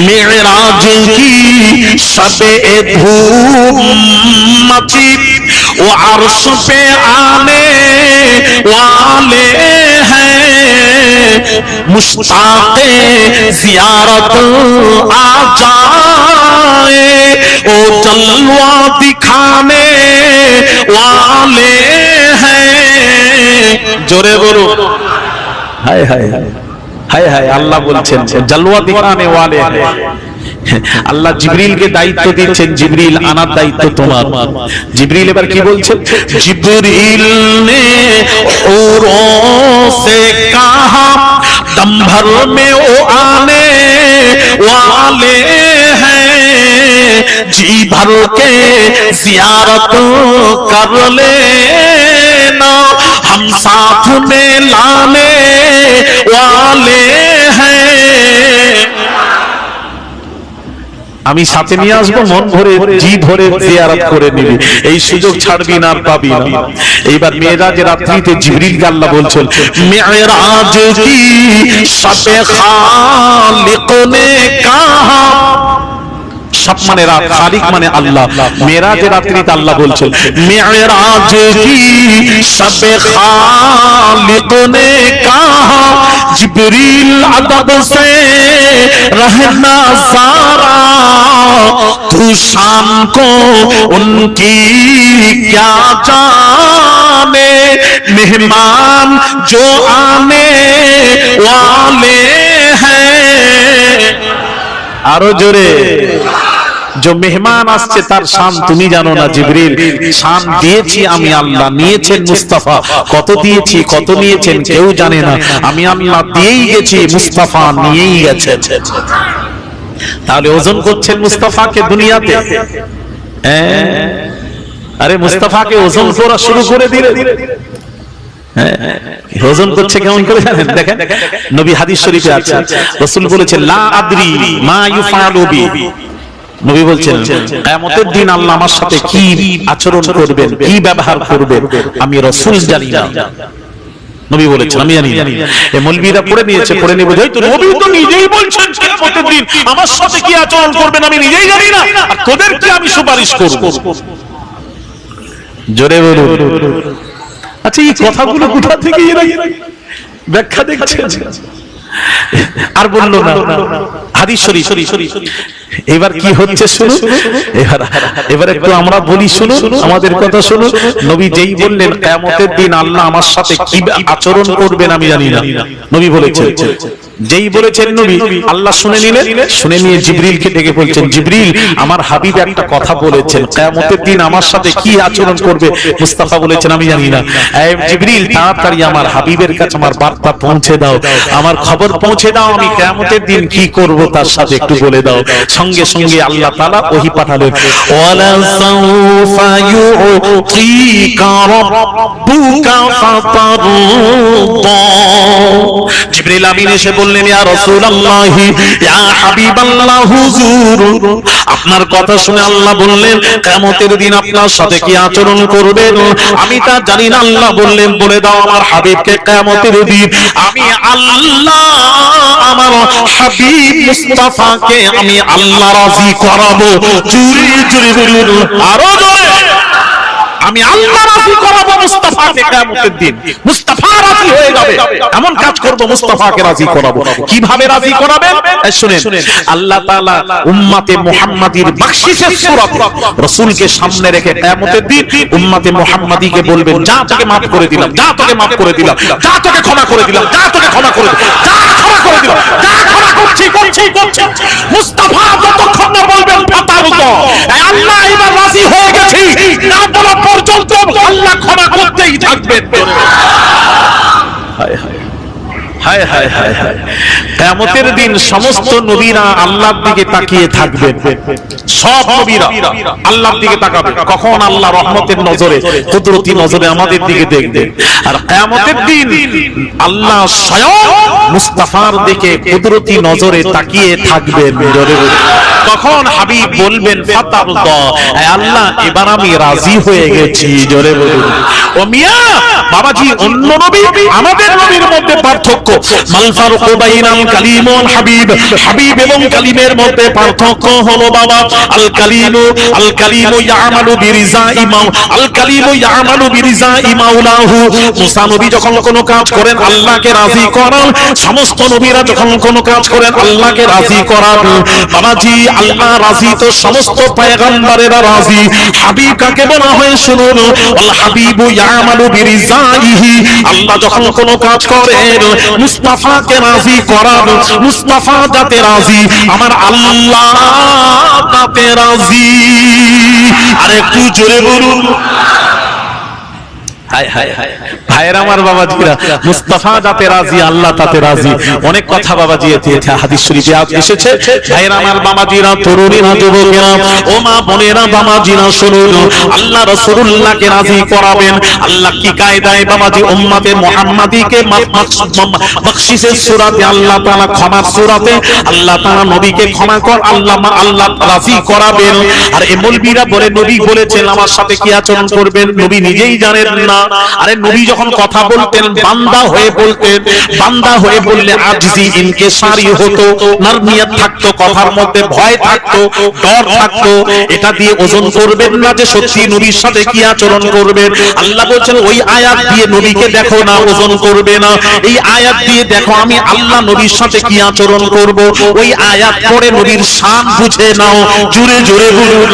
মেরাজ কি শবে ধূম মচি, ও আরশ পে আনে वाले हैं, मुश्ताक़े ज़ियारत आ जाए, ओ जलवा दिखाने वाले हैं। जोरे बोलो, हाय हाय हाय हाय। अल्लाह बोलছেন जलवा दिखाने वाले हैं। আল্লাহ জিবরিলকে দায়িত্ব দিচ্ছেন, জিবরিল আনার দায়িত্ব তোমার। জিবরিল এবার কি বলছেন? জিবরিল নে औरों से कहा दम भर में वो आने वाले हैं, जी भर के जियारत कर लेना, हम साथ में लाने वाले हैं। আমি সাথে নিয়ে আসবো, মন ভরে জি ভরে জিয়ারত করে নিবি, এই সুযোগ ছাড়বি না, আর পাবি না। এইবার মেরাজের রাত্রিতে জিবরিলকে আল্লাহ বলছেন, মেরাজ কি শবে খালিক নে কাহা, সব মানে রাত, খালিক মানে আল্লাহ। মেরাজের রাত্রিতে আল্লাহ বলছেন মেরাজ কি শবে খালিক নে কাহা জিবরিল আদব সে रहना सारा तू शाम को उनकी क्या जाने मेहमान जो आने वाले हैं आरो जोरे जो मेहमान আসছে তার শান তুমি জানো না জিবরিল। শান দিয়েছি আমি আল্লাহ, নিয়েছেন মুস্তাফা। কত দিয়েছি, কত নিয়েছেন কেউ জানে না, আমি আল্লাহ দিয়েই গেছি, মুস্তাফা নিয়েই গেছে। তাহলে ওজন করছেন মুস্তাফাকে দুনিয়াতে। আরে মুস্তাফাকে ওজন করা শুরু করে দিলে। ওজন করছে কেমন করে জানেন? দেখেন নবী হাদিস শরীফে আছে, রাসূল বলেছেন লা আদরি মা ইউফালু বি। নবী বলছেন কিয়ামতের দিন আল্লাহ আমার সাথে কি আচরণ করবেন, কি ব্যবহার করবেন, আমি রাসূল জানি না। নবী বলেছেন আমি জানি না। এই মৌলবীরা পড়ে নিয়েছে, পড়ে নিয়ে বোঝাই তো নবী তো নিজেই বলছেন কিয়ামতের দিন আমার সাথে কি আচরণ করবেন আমি নিজেই জানি না, আর তোদের কি আমি সুপারিশ করব? জোরে বলুন। আচ্ছা এই কথাগুলো কোথা থেকে এরা ব্যাখ্যা দেখছেন? আর বললো না হাদিস শরীফ। এবার কি হচ্ছে শুনুন, এবার একটু আমরা বলি শুনুন, আমাদের কথা শুনুন। নবী যেই বললেন কিয়ামতের দিন আল্লাহ আমার সাথে কি আচরণ করবেন আমি জানি না, নবী বলেছেন। যেই বলেছেন নবী, আল্লাহ শুনে নিলেন, শুনে নিয়ে জিবরিলকে ডেকে বলছেন জিবরিল আমার হাবিব একটা কথা বলেছেন, কিয়ামতের দিন আমার সাথে কি আচরণ করবে। মুস্তাফা বলেছেন আমি জানি না। এই জিবরিল তাড়াতাড়ি আমার হাবিবের কাছে আমার বার্তা পৌঁছে দাও, আমার খবর পৌঁছে দাও, আমি কিয়ামতের দিন কি করব তার সাথে একটু বলে দাও। সঙ্গে সঙ্গে আল্লাহ তাআলা ওহী পাঠালেন ওয়ালা সাউফা ইউতিকা রাব্বুকা ফাতারদা। জিবরিল আমিন এসে বললেন ইয়া রাসূলুল্লাহ ইয়া হাবিবাল্লাহ হুজুর, আপনার কথা শুনে আল্লাহ বললেন কিয়ামতের দিন আপনার সাথে কি আচরণ করবেন আমি তা জানি না। আল্লাহ বললেন বলে দাও আমার হাবিবকে কিয়ামতের দিন আমি আল্লাহ আমার হাবিব মুস্তাফাকে আমি আল্লাহ রাজি করাবো। চুরি চুরি বলুন আরো জোরে, আমি আল্লাহ রাজি করাবো মুস্তাফাকে কিয়ামতের দিন। মুস্তাফা রাজি হয়ে যাবে এমন কাজ করব, মুস্তাফাকে রাজি করাবো। কিভাবে রাজি করাবেন শুনেন। আল্লাহ তাআলা উম্মতে মুহাম্মাদির বখশিশের সূরত রাসূলকে সামনে রেখে কিয়ামতের দিন উম্মতে মুহাম্মাদিকে বলবেন যা তোকে maaf করে দিলাম, যা তোকে maaf করে দিলাম, যা তোকে ক্ষমা করে দিলাম, যা তোকে ক্ষমা করে দিলাম, যা ক্ষমা করে দিলাম, যা ক্ষমা করছি। মুস্তাফা যতক্ষণ না বলবেন ফাতারদা, আল্লাহ এবার রাজি হয়ে গেছি না বলা পর্যন্ত আল্লাহ ক্ষমা করতেই থাকবেন। হায় হায় হায় হায় হায় হায়। কিয়ামতের দিন সমস্ত নবীরা আল্লাহর দিকে তাকিয়ে থাকবেন, সব নবীরা আল্লাহর দিকে তাকাবে। কখন আল্লাহ রহমতের নজরে, কুদরতি নজরে আমাদের দিকে দেখবেন। আর কিয়ামতের দিন আল্লাহ স্বয়ং মুস্তাফার দিকে কুদরতি নজরে তাকিয়ে থাকবেন। তখন হাবিব বলবেন ফাতারদা, আল্লাহ এবার আমি রাজি হয়ে গেছি। জোরে বলুন। ও মিয়া বাবাজি, অন্য নবী আমাদের নবীর মধ্যে পার্থক্য। মাল ফারকু বাইনাল কালিম ওয়াল হাবিব, হাবিব এবং কালিমের মধ্যে পার্থক্য হলো বাবা আল কালিমু ইয়ামালু বিরিজাই আল কালিমু ইয়ামালু বিরিজাই মাওলাহু। মুসা নবী যখন কোনো কাজ করেন আল্লাহকে রাজি করান, সমস্ত নবীরা যখন কোনো কাজ করেন আল্লাহকে রাজি করান। বাবাজি আল্লাহ রাজি তো সমস্ত পয়গম্বরেরা রাজি। হাবিব কাকে বলা হয় শুনুন, আল হাবিবু ইয়ামালু বিরিজাইহি। আল্লাহ যখন কোনো কাজ করেন মুস্তাফাকে রাজি করান, মুস্তাফা যাতে রাজি আমার আল্লাহ তাতে রাজি। আর একটু জোরে বলুন হায় হায় হায়। ভাইয়ের আমার বাবাজিরা, মুস্তাফা যাতে রাজি আল্লাহ তাতে রাজি। অনেক কথা বাবাজি এতে হাদিস শরীফে এসেছে। ভাইয়ের আমার বাবাজিরা, তরুণীরা, যুবকেরা, ও মা বোনেরা, বাবাজিরা শুনুন, আল্লাহ রাসূলুল্লাহকে রাজি করাবেন। আল্লাহ কি কায়দায় বাবাজি উম্মতে মুহাম্মাদিকে বখশিশের সূরাতে আল্লাহ তাআলা ক্ষমার সূরাতে আল্লাহ তাআলা নবীকে ক্ষমা কর আল্লাহ রাজি করাবেন। আর এই মৌলবীরা বলে নবী বলেছেন আমার সাথে কি আচরণ করবেন নবী নিজেই জানেন না। আরে নবী যখন কথা বলতেন বান্দা হয়ে বলতেন, বান্দা হয়ে বললে আজজি ইনকিসারি হতো, নরমিয়ত থাকতো, কথার মধ্যে ভয় থাকতো, ডর থাকতো। এটা দিয়ে ওজন করবেন না যে সত্যি নবীর সাথে কি আচরণ করবেন। আল্লাহ বলছেন ওই আয়াত দিয়ে নবীকে দেখো না, ওজন করবে না। এই আয়াত দিয়ে দেখো আমি আল্লাহ নবীর সাথে কি আচরণ করব। ওই আয়াত পড়ে নবীর শান বুঝে নাও, জোরে জোরে বলুন।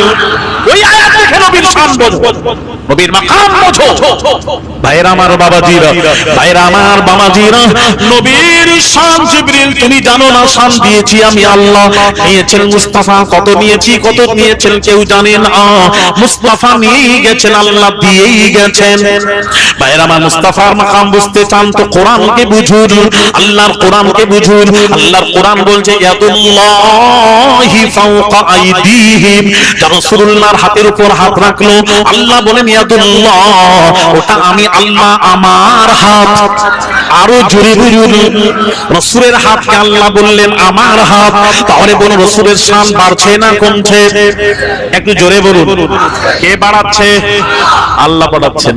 ওই আয়াত দেখে নবীর শান বোঝো, নবীর মাকাম বোঝো। ভাইরা আমার বাবাজিরা, ভাইরা আমার বাবাজিরা, নবীর শান জিবরিল তুমি জানো না, শান দিয়েছি আমি আল্লাহ। নিয়েছেন মুস্তাফা, কত নিয়েছি কত নিয়েছেন কেউ জানে না। মুস্তাফা নিয়েই গেছেন, আল্লাহ দিয়েই গেছেন। ভাইরা আমার মুস্তাফার মাকাম বুঝতে চান তো কোরআনকে বুঝুন, আল্লাহর কোরআনকে বুঝুন। আল্লাহর কোরআন বলছে ইয়াদুল্লাহি ফাওকা আইদিহিম, যারা রাসূলুল্লাহর হাতের উপর হাত রাখলো, আল্লাহ বলেন ইয়াদুল্লাহ, ওটা আমি আল্লাহ, আমার হাত। আরো জোরে বলুন, রাসূলের হাতকে আল্লাহ বললেন আমার হাত। তাহলে বলুন রাসূলের শান বাড়ছে না কমছে? একটু জোরে বলুন। কে বাড়াচ্ছে? আল্লাহ বাড়াচ্ছেন।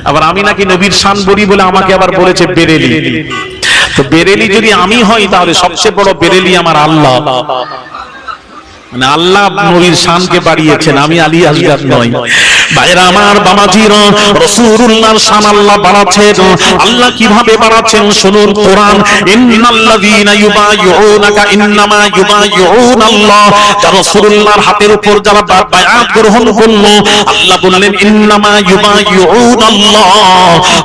আবার আমি নাকি নবীর শান বলি বলে আমাকে আবার বলেছে বেরেলি। তো বেরেলি যদি আমি হই তাহলে সবচেয়ে বড় বেরেলি আমার আল্লাহ। মানে আল্লাহ নবীর শানকে বাড়িয়েছেন, আমি আলী আসগার নই। ভাইরা আমার বাবাজিরা, রাসূলুল্লাহর শান আল্লাহ বাড়াচ্ছেন। আল্লাহ কিভাবে বাড়াচ্ছেন শুনুন। কোরআন ইন্নাল্লাযীনা ইউবাইউনাকা ইন্নামা ইউবাইউনাল্লাহ, যারা রাসূলুল্লাহর হাতের উপর যারা বায়াত গ্রহণ করলো, আল্লাহ বললেন ইন্নামা ইউবাইউনাল্লাহ,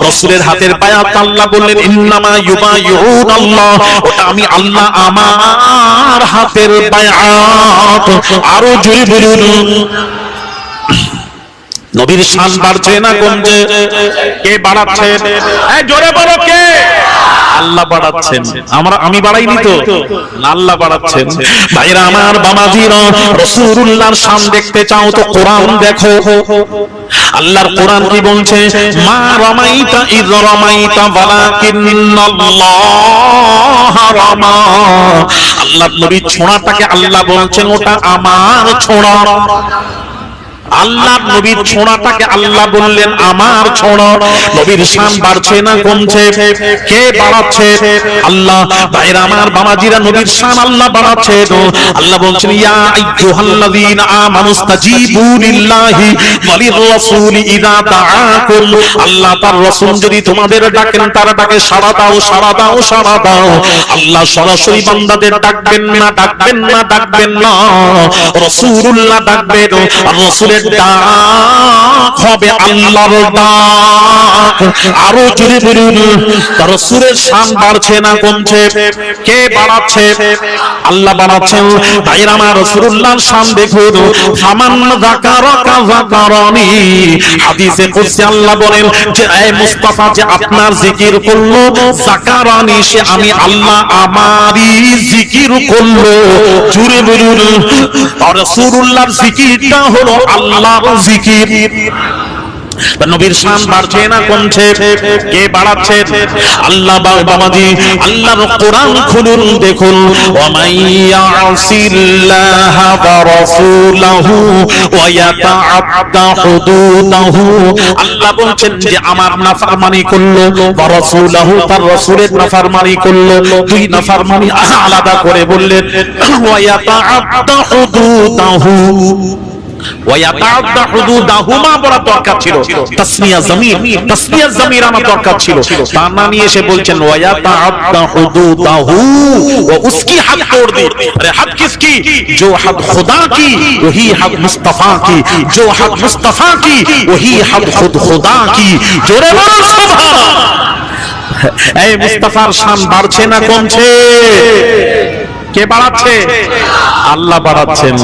রাসূলের হাতের বায়াত আল্লাহ বললেন ইন্নামা ইউবাইউনাল্লাহ, ওটা আমি আল্লাহ, আমার হাতের বায়াত। আরো জোরে বলুন। নবীর শান বাড়ছে না কমছে? কে বাড়াচ্ছে? জোরে বলো কে? আল্লাহ বাড়াচ্ছেন। আমি বাড়াইনি তো, আল্লাহ বাড়াচ্ছেন। ভাইরা আমার বাবাজিরা, রাসূলুল্লাহর শান দেখতে চাও তো কোরআন দেখো। আল্লাহর কোরআন কি বলছে? মা রামাইতা ইয রামাইতা ওয়ালাকিন্নাল্লাহ রামা। আল্লাহ নবীর ছোঁড়াটাকে আল্লাহ বলছেন ওটা আমার ছোঁড়া। আল্লাহ নবীর ছোঁড়াটাকে আল্লাহ বললেন আমার ছোঁড়া। নবীর শান বাড়ছে না কমছে? কে বাড়াচ্ছে? আল্লাহ। ভাইরা আমার বাবাজিরা, নবীর শান আল্লাহ বাড়াচ্ছে। আল্লাহ বলছেন ইয়া আইয়ুহাল্লাযীনা আমানুস্তাজিবু লিল্লাহি ওয়া লির-রাসূলি ইযা দাআকুম। আল্লাহ তার রাসূল যদি তোমাদের ডাকেন, তার ডাকে সাড়া দাও, সাড়া দাও, সাড়া দাও। আল্লাহ সরাসরি বান্দাদের ডাকবেন না, ডাকবেন না, ডাকবেন না। রাসূলুল্লাহ ডাকবেন, আর রাসূলের ডাক হবে আল্লাহর ডাক। আরো জোরে বলুন। রাসূলের শান বাড়ছে না কমছে? কে বাড়াচ্ছে? আল্লাহ বাড়াচ্ছেন। ভাইরা আমার, রাসূলুল্লাহর শান দেখুন। ফামান যাকারাকা যাকারানি, হাদিসে কুদসি আল্লাহ বলেন যে এই মুস্তাফা যে আপনার জিকির করলো, যাকারানি, সে আমি আল্লাহ আমারই জিকির করলো। জোরে বলুন। আর রাসূলুল্লাহর জিকিরটা হলো আল্লাহর জিকির। নবীর শান বাড়ছে না কমছে? কে বাড়াচ্ছে? আল্লাহ। বাবাজি, আল্লাহর কোরআন খুলুন, দেখুন। ওয়া মাইয়াসিল্লাহা ওয়া রাসূলাহু ওয়া ইয়াতাআদ্দা হুদুদাহু, আল্লাহ বলছেন যে আমার নাফরমানি করলো, ওয়া রাসূলাহু, তার রাসূলের নাফরমানি করলো। দুই নাফরমানি আলাদা করে বললেন। ওয়া ইয়াতাআদ্দা হুদুদাহু, ওয়ায়াতাআদ্দা হুদুদাহুমা বলা দরকার ছিল, তাসনিয়া জামির, তাসনিয়া জামির আমার দরকার ছিল। তা না নিয়ে এসে বলছেন ওয়ায়াতাআদ্দা হুদুদাহু, ও উসকি হদ তোड़ दी। अरे हद किसकी? जो हद खुदा की वही हद मुस्तफा की, जो हद मुस्तफा की वही हद खुद खुदा की। जोरे बोलो सुभान। এই মুস্তাফার শান বাড়ছে না কমছে? কে বাড়াচ্ছে? আল্লাহ বাড়াচ্ছেন।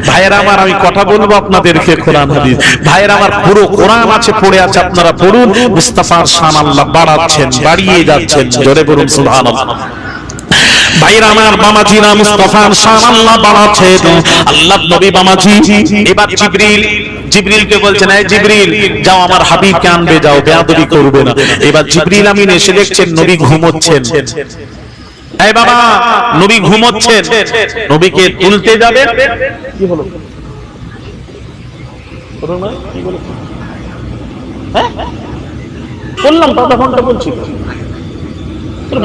ভাইয়েরা আমার, আমি কথা বলবো আপনাদেরকে কোরআন হাদিস। ভাইয়েরা আমার, পুরো কোরআন আছে, পড়ে আছে, আপনারা পড়ুন। মুস্তাফার শান আল্লাহ বাড়াচ্ছেন, বাড়িয়ে যাচ্ছেন। জোরে বলুন সুবহানাল্লাহ। ভাইরা আমার বামাজিরা, মুস্তাফার শান আল্লাহ বাড়াচ্ছেন। আল্লাহ নবী বামাজি এবার জিবরিলকে বলছেন, এই জিবরিল যাও আমার হাবিবকে আনবে, যাও, বেয়াদবি করবে না। এবার জিবরিল আমিন এসে দেখছেন নবী ঘুমোচ্ছেন। এই বাবা, নবী ঘুমোচ্ছেন, নবীকে তুলতে যাবে। কি হলো? কি বলো? বললাম তো, ঘন্টা বলছি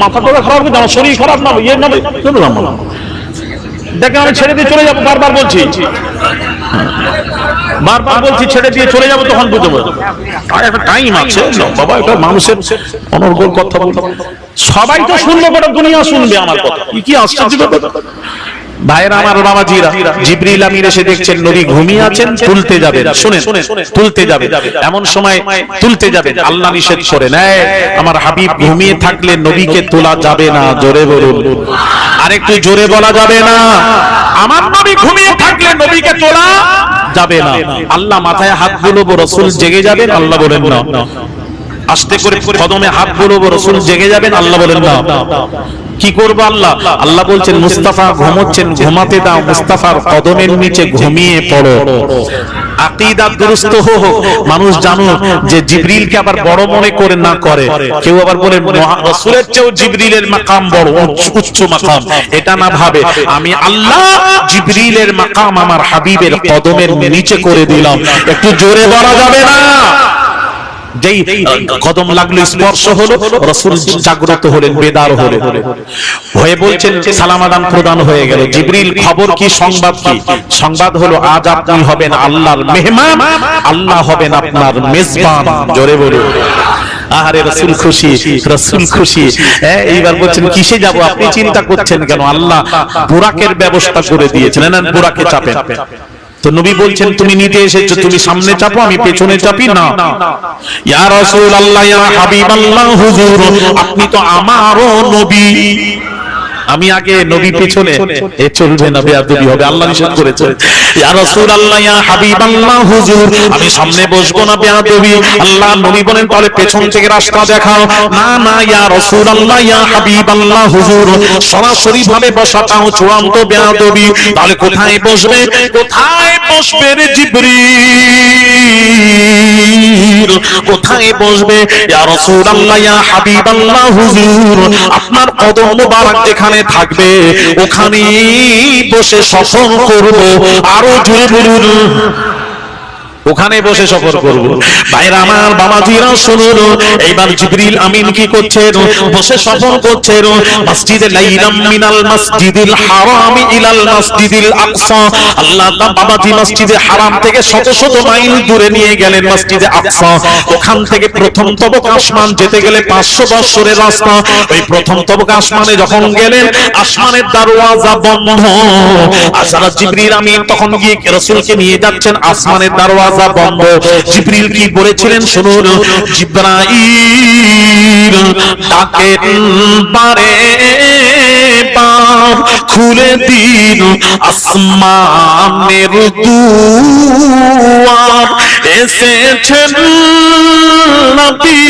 মাথা টোকা খারাপ হয়ে আমার শরীর খারাপ না ইয়ে না বললাম দেখে আমি ছেড়ে দিয়ে চলে যাবো, বারবার বলছি ছেড়ে দিয়ে চলে যাবো, তখন বুঝবো আর একটা টাইম আছে বাবা, এটা মানুষের অনর্গল কথা বলতে সবাই তো শুনবে, গোটা দুনিয়া শুনবে আমার কথা, কি আশ্চর্য ব্যাপার। ভাইরা আমার, বাবাজিরা, জিবরিল আমিন এসে দেখছেন নবী ঘুমিয়ে আছেন, তুলতে যাবেন, শুনেন তুলতে যাবেন, এমন সময় তুলতে যাবেন, আল্লাহ নিষেধ করে নেয়, আমার হাবিব ঘুমিয়ে থাকলে নবীকে তোলা যাবে না, জোরে বলুন, আরেকটু জোরে বলা যাবে না, আমার নবী ঘুমিয়ে থাকলে নবীকে তোলা যাবে না। আল্লাহ মাথায় হাত বুলাবো, রাসূল জেগে যাবেন, আল্লাহ বলেন না। আস্তে করে কদমে হাত বুলাবো, রাসূল জেগে যাবেন, আল্লাহ বলেন না। কি করবো আল্লাহ? আল্লাহ বলছেন মুস্তাফা ঘুমোচ্ছেন, ঘুমাতে দাও, মুস্তাফার কদমের নিচে ঘুমিয়ে পড়ো। আকীদা দুরুস্ত হোক, মানুষ জানো যে জিবরিলকে আবার বড় মনে করে না করে, কেউ আবার বলে রাসূলের চেয়েও জিবরিলের মাকাম বড়, উচ্চ মাকাম, এটা না ভাবে আমি আল্লাহ জিবরিলের মাকাম আমার হাবিবের কদমের নিচে করে দিলাম, একটু জোরে বলা যাবে না? যেই কদম লাগলো, স্পর্শ হলো, রাসূল জাগ্রত হলেন, বেদার হলেন, হয়ে বলছেন সালাম আদান প্রদান হয়ে গেল। জিবরিল খবর কি, সংবাদ কি? সংবাদ হলো আজ আপনি হবেন আল্লাহর মেহমান, আল্লাহ হবেন আপনার মেজবান, জোরে বলুন। আহারে রাসূল খুশি, রাসূল খুশি। এইবার বলছেন কিসে যাব? আপনি চিন্তা করছেন কেন? আল্লাহ বুরাকের ব্যবস্থা করে দিয়েছেন, নেন বুরাকে চাপেন। তো নবী বলছেন তুমি নিতে এসেছো, তুমি সামনে চাপো, আমি পেছনে চাপি না। ইয়া রাসূলুল্লাহ, ইয়া হাবিবাল্লাহ, হুজুর আপনি তো আমারও নবী, আমি আগে নবী পেছনে, এ চলবে না, বেয়াদবি হবে, আল্লাহ নিষেধ করেছে। ইয়া রাসূলুল্লাহ, ইয়া হাবিবাল্লাহ, হুজুর আমি সামনে বসবো না, বেয়াদবি। আল্লাহ নবী বলেন তাহলে পেছন থেকে রাস্তা দেখাও। না না, ইয়া রাসূলুল্লাহ, ইয়া হাবিবাল্লাহ, হুজুর সরাসরি ভাবে বসাটাও চূড়ান্ত বেয়াদবি। তাহলে কোথায় বসবে? কোথায় বসবে রে জিবরিল, কোথায় বসবে? ইয়া রাসূলুল্লাহ, ইয়া হাবিবাল্লাহ, হুজুর আপনার কদম মোবারক যেখানে থাকবে ওখানেই বসে সফর করব। আরো জোরে বলুন, ওখানে বসে সফর করব। ভাইরা আমার, বাবাজিরা শুনুন, এইবার জিবরিল আমিন কি করছেন? বসে সফর করছেন মসজিদে লাইলাম মিনাল মসজিদিল হারাম ইলাল মসজিদিল আকসা। আল্লাহ বাবাজি মসজিদে হারাম থেকে শত শত মাইল দূরে নিয়ে গেলেন মসজিদে আকসা। ওখান থেকে প্রথম তবক আসমান যেতে গেলে 500 বছরের রাস্তা। ওই প্রথম তবক আসমানে যখন গেলেন, আসমানের দরওয়াজা বন্ধ। আসারা জিবরিল আমিন তখন গিয়ে রাসূলকে নিয়ে যাচ্ছেন, আসমানের দরওয়াজা বন্ধ। জিবরিল কি বলেছিলেন শুনুন, জিবরাইল ডাকেন বারে বার, খুলে দিন আসমানের দুয়ার, এসেছেন নবী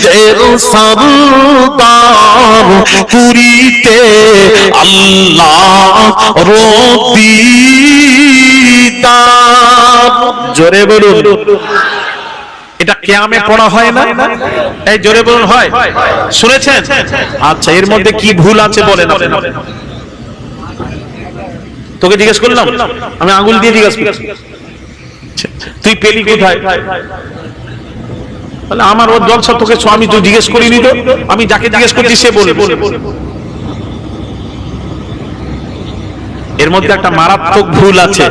দের সরদার, পুরীতে আল্লাহ রবি। জোরে বলুন, এটা কিয়ামে পড়া হয় না? এই জোরে বলুন, হয়? শুনেছেন? আচ্ছা, এর মধ্যে কি ভুল আছে বলেন আপনি? তোকে জিজ্ঞেস করলাম, আমি আঙ্গুল দিয়ে জিজ্ঞেস করছি, তুই পেলি কোথায়? তাহলে আমার ওর জলসা তোকে স্বামী, তুই জিজ্ঞেস করিনি তো? আমি যাকে জিজ্ঞেস করছি সে বলে। এর মধ্যে একটা মারাত্মক ভুল আছে,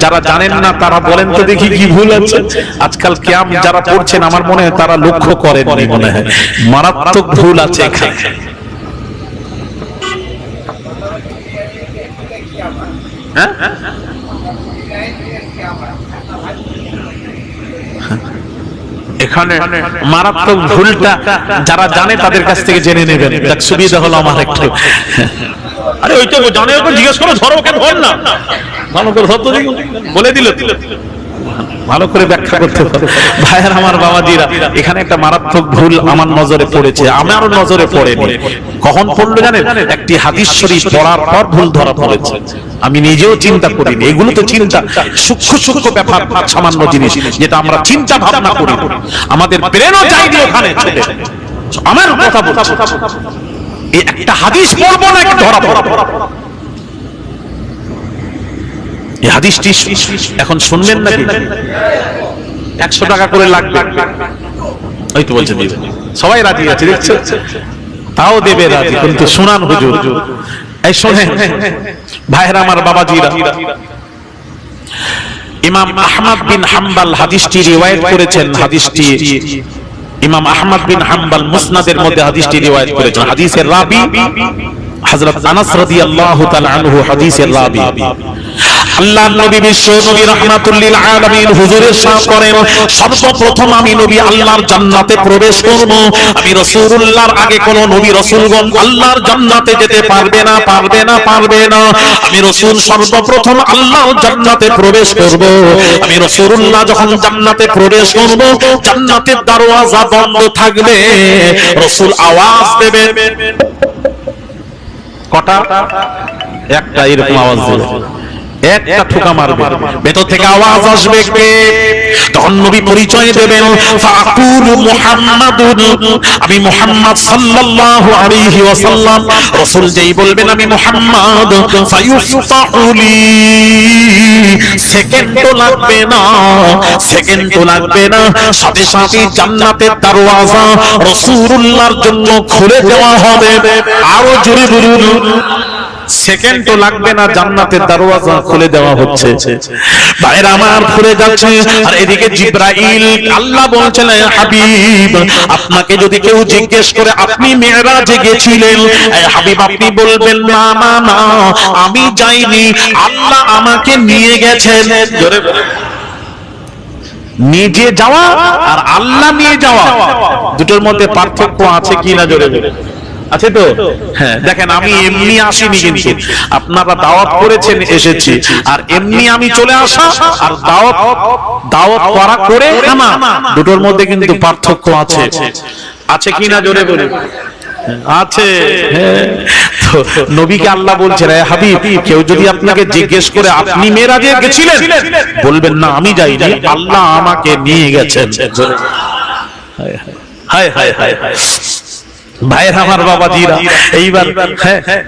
যারা জানেন না তারা বলেন তো দেখি কি ভুল আছে। আজকাল কিয়াম যারা পড়ছেন আমার মনে হয় তারা লক্ষ্য করেননি, মনে হয় মারাত্মক ভুল আছে এখানে। হ্যাঁ, এখানে মারাত্মক ভুলটা যারা জানে তাদের কাছ থেকে জেনে নেবেন, সুবিধা হলো আমার একটু। আরে ওই তো জানে, ওকে জিজ্ঞেস করো, ধরো, ওকে ধর না, ভালো করে ধরতো, বলে দিল, ভালো করে ব্যাখ্যা করতে পারো। ভাইয়ের আমার, বাবাজিরা, এখানে একটা মারাত্মক ভুল আমার নজরে পড়েছে, আমার নজরে পড়েনি। কখন পড়লো জানেন? একটি হাদিস শরীফ পড়ার পর ভুল ধরা পড়েছে। আমি নিজেও চিন্তা করিনি, এগুলো তো চিন্তা সূক্ষ্ম সূক্ষ্ম ব্যাপার, সামান্য জিনিস যেটা আমরা চিন্তা ভাবনা করি, আমাদের ব্রেনও যায়নি ওখানে। আমার কথা বলছি, এই একটা হাদিস পড়বো না ধরা পড়া। এই হাদিসটি এখন শুনবেন নাকি? 100 টাকা করে লাগবে, ওই তো বলছে দিবে, সবাই রাজি আছে দেখছো, তাও দেবে রাজি, কিন্তু শুনান হুজুর, এই শোনেন ভাইরা আমার বাবাজিরা, ইমাম আহমদ বিন হাম্বল হাদিসটি রিওয়ায়াত করেছেন, হাদিসটি ইমাম আহমদ বিন হাম্বল মুসনাদের মধ্যে হাদিসটি রিওয়ায়াত করেছেন। হাদিসের রাবি হযরত আনাস রাদিয়াল্লাহু তাআলা আনহু, হাদিসের রাবি আল্লাহর নবী বিশ্ব নবী রাহমাতুল লিল আলামিন হুজুরের সাথ করেন, সর্বপ্রথম আমি নবী আল্লাহর জান্নাতে প্রবেশ করব, আমি রাসূলুল্লাহর আগে কোন নবী রাসূলগণ আল্লাহর জান্নাতে যেতে পারবে না, পারবে না, পারবে না, আমি রাসূল সর্বপ্রথম আল্লাহর জান্নাতে প্রবেশ করব। আমি রাসূলুল্লাহ যখন জান্নাতে প্রবেশ করব, জান্নাতের দরওয়াজা বন্ধ থাকবে, রাসূল আওয়াজ দেবে, কটা? একটা, এরকম আওয়াজ দেবে, একটা ঠোকা মারবে, ভেতর থেকে আওয়াজ আসবে, কে? তখন নবী পরিচয় দেবেন, ফাকুলু মুহাম্মাদুন, আমি মুহাম্মদ সাল্লাল্লাহু আলাইহি ওয়াসাল্লাম, রাসূল যেই বলবেন আমি মুহাম্মদ, ফায়ুফতাহুলি, সেকেন্ডও লাগবে না, সেকেন্ডও লাগবে না, সাথে সাথে জান্নাতের দরওয়াজা রাসূলুল্লাহর জন্য খুলে দেওয়া হবে। আরো জোরে বলুন, সেকেন্ডও লাগবে না, জান্নাতের দরওয়াজা খুলে দেওয়া হচ্ছে। ভাইরা আমার খুলে যাচ্ছে, আর এদিকে জিবরাইল, আল্লাহ বলছেন হে হাবিব, আপনাকে যদি কেউ জিজ্ঞেস করে আপনি মেরাজে গেছিলেন, হে হাবিব আপনি বলবেন না না না, আমি যাইনি, আল্লাহ আমাকে নিয়ে গেছেন। জোরে বলে, নিজে যাওয়া আর আল্লাহ নিয়ে যাওয়া দুটোর মধ্যে পার্থক্য আছে কিনা? জোরে বলে, আছে তো? হ্যাঁ, দেখেন আমি এমনি আসিনি, কিন্তু আপনারা দাওয়াত করেছেন এসেছি, আর এমনি আমি চলে আসা আর দাওয়াত করা করে না, দুটোর মধ্যে কিন্তু পার্থক্য আছে, আছে কিনা? জোরে বলুন, আছে। তো নবীকে আল্লাহ বলছেন হে হাবিব, কেউ যদি আপনাকে জিজ্ঞেস করে আপনি মেরাজে গেছিলেন, বলবেন না আমি যাইনি, আল্লাহ আমাকে নিয়ে গেছেন। হায় হায় হায় হায়, ভাইরা আমার বাবাজিরা, এইবার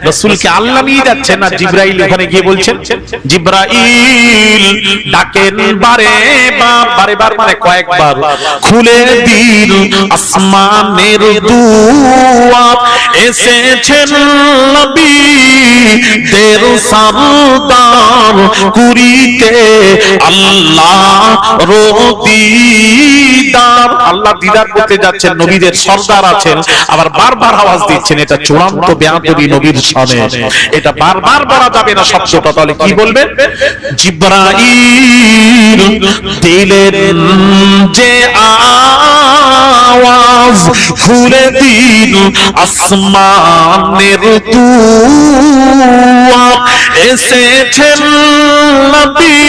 রাসূলকে আল্লাহ নিয়ে যাচ্ছেন, আর জিবরাইল ওখানে গিয়ে বলছেন, জিবরাইল ডাকেন বারে বার মানে কয়েকবার, খুলে দিন আসমানের দুয়ার, এসেছেন নবী দের সরদার, কুরিতে আল্লাহ দিদার, আল্লাহ দিদার করতে যাচ্ছেন, নবীদের সরদার আছেন, আবার বারবার আওয়াজ দিচ্ছেন, এটা চূড়ান্ত বেয়াদবি নবীর শানে, এটা বারবার বলা যাবে না শব্দটা, তাহলে কি বলবেন? জিবরাইল দিলের যে আওয়াজ, খুলে দিন আসমানের দুয়ার, এসেছেন নবী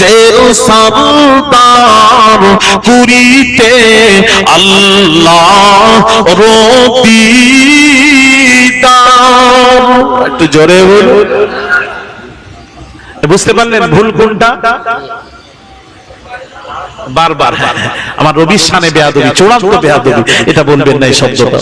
দের সরদার, কুরিতে আল্লাহ দিদার। একটু জোরে বলুন, বুঝতে পারলেন ভুল কোনটা? বারবার আমার রবির শানে বেয়াদবি, চূড়ান্ত বেয়াদবি, এটা বলবেন না এই শব্দটা।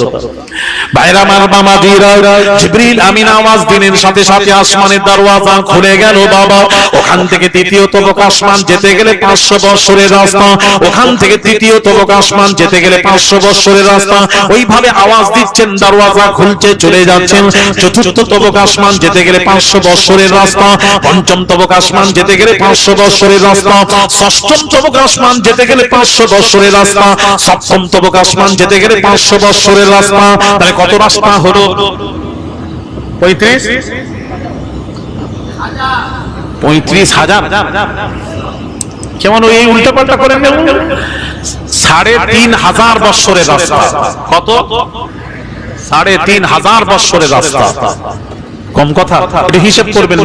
ভাইরা আমার বাবাজিরা, জিবরিল আমিন আওয়াজ দিলেন, সাথে সাথে আসমানের দরওয়াজা খুলে গেল। বাবা, ওখান থেকে তৃতীয় তবক আসমান যেতে গেলে 500 বছরের রাস্তা, ওখান থেকে তৃতীয় তবক আসমান যেতে গেলে 500 বছরের রাস্তা, ওইভাবে আওয়াজ দিচ্ছেন, দরওয়াজা খুলছে, চলে যাচ্ছেন। চতুর্থ তবক আসমান যেতে গেলে 500 বছরের রাস্তা, পঞ্চম তবক আসমান যেতে গেলে 500 বছরের রাস্তা, ষষ্ঠম তবক আসমান যেতে গেলে 500 বছরের রাস্তা, সপ্তম তবক আসমান যেতে গেলে 500 বছরের রাস্তা। তাহলে কত রাস্তা হলো? 35,000। কেমন ওই উল্টা পাল্টা করেন? 3,500 বছরের রাস্তা। কত? 3,500 বছরের রাস্তা। কম কথা, এটা হিসাব করবেন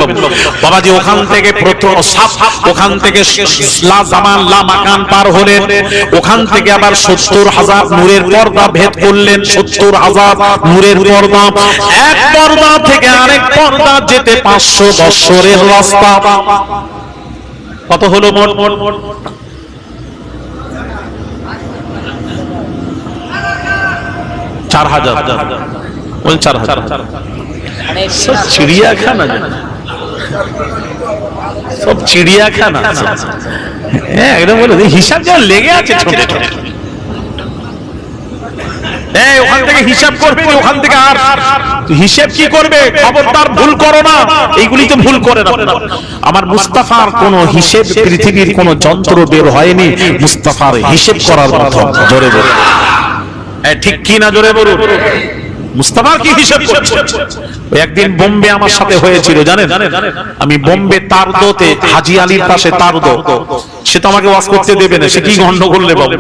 বাবাজি। ওখান থেকে প্রথম ওখান থেকে লা জামান লা মাকান পার হলেন, ওখান থেকে আবার 70,000 নূরের পর্দা ভেদ করলেন। 70,000 নূরের পর্দা, এক পর্দা থেকে আরেক পর্দা যেতে 500 বছরের রাস্তা। কত হলো মোট? 4,000। বল 4,000। চিড়িয়াখানা সব চিড়িয়াখানা। হ্যাঁ একদম বলে হিসাব যা লেগে আছে ছোট ছোট। ওখান থেকে হিসাব করবে, ওখান থেকে আর হিসাব কি করবে? খবরদার ভুল করো না, এইগুলি তো ভুল করে না। আমার মুস্তাফার কোন হিসেব পৃথিবীর কোন যন্ত্র বের হয়নি মুস্তাফার হিসেব করার মতো। জোরে বলুন ঠিক কি না? জোরে বলুন মুস্তাফার কি হিসাব করছে? একদিন বোম্বে আমার সাথে হয়েছিল জানেন, আমি বোম্বে তারদোতে হাজি আলীর পাশে তারদো, সে তো আমাকে ওয়াজ করতে দেবে না, সে কি গন্ডগোল রে বাবু।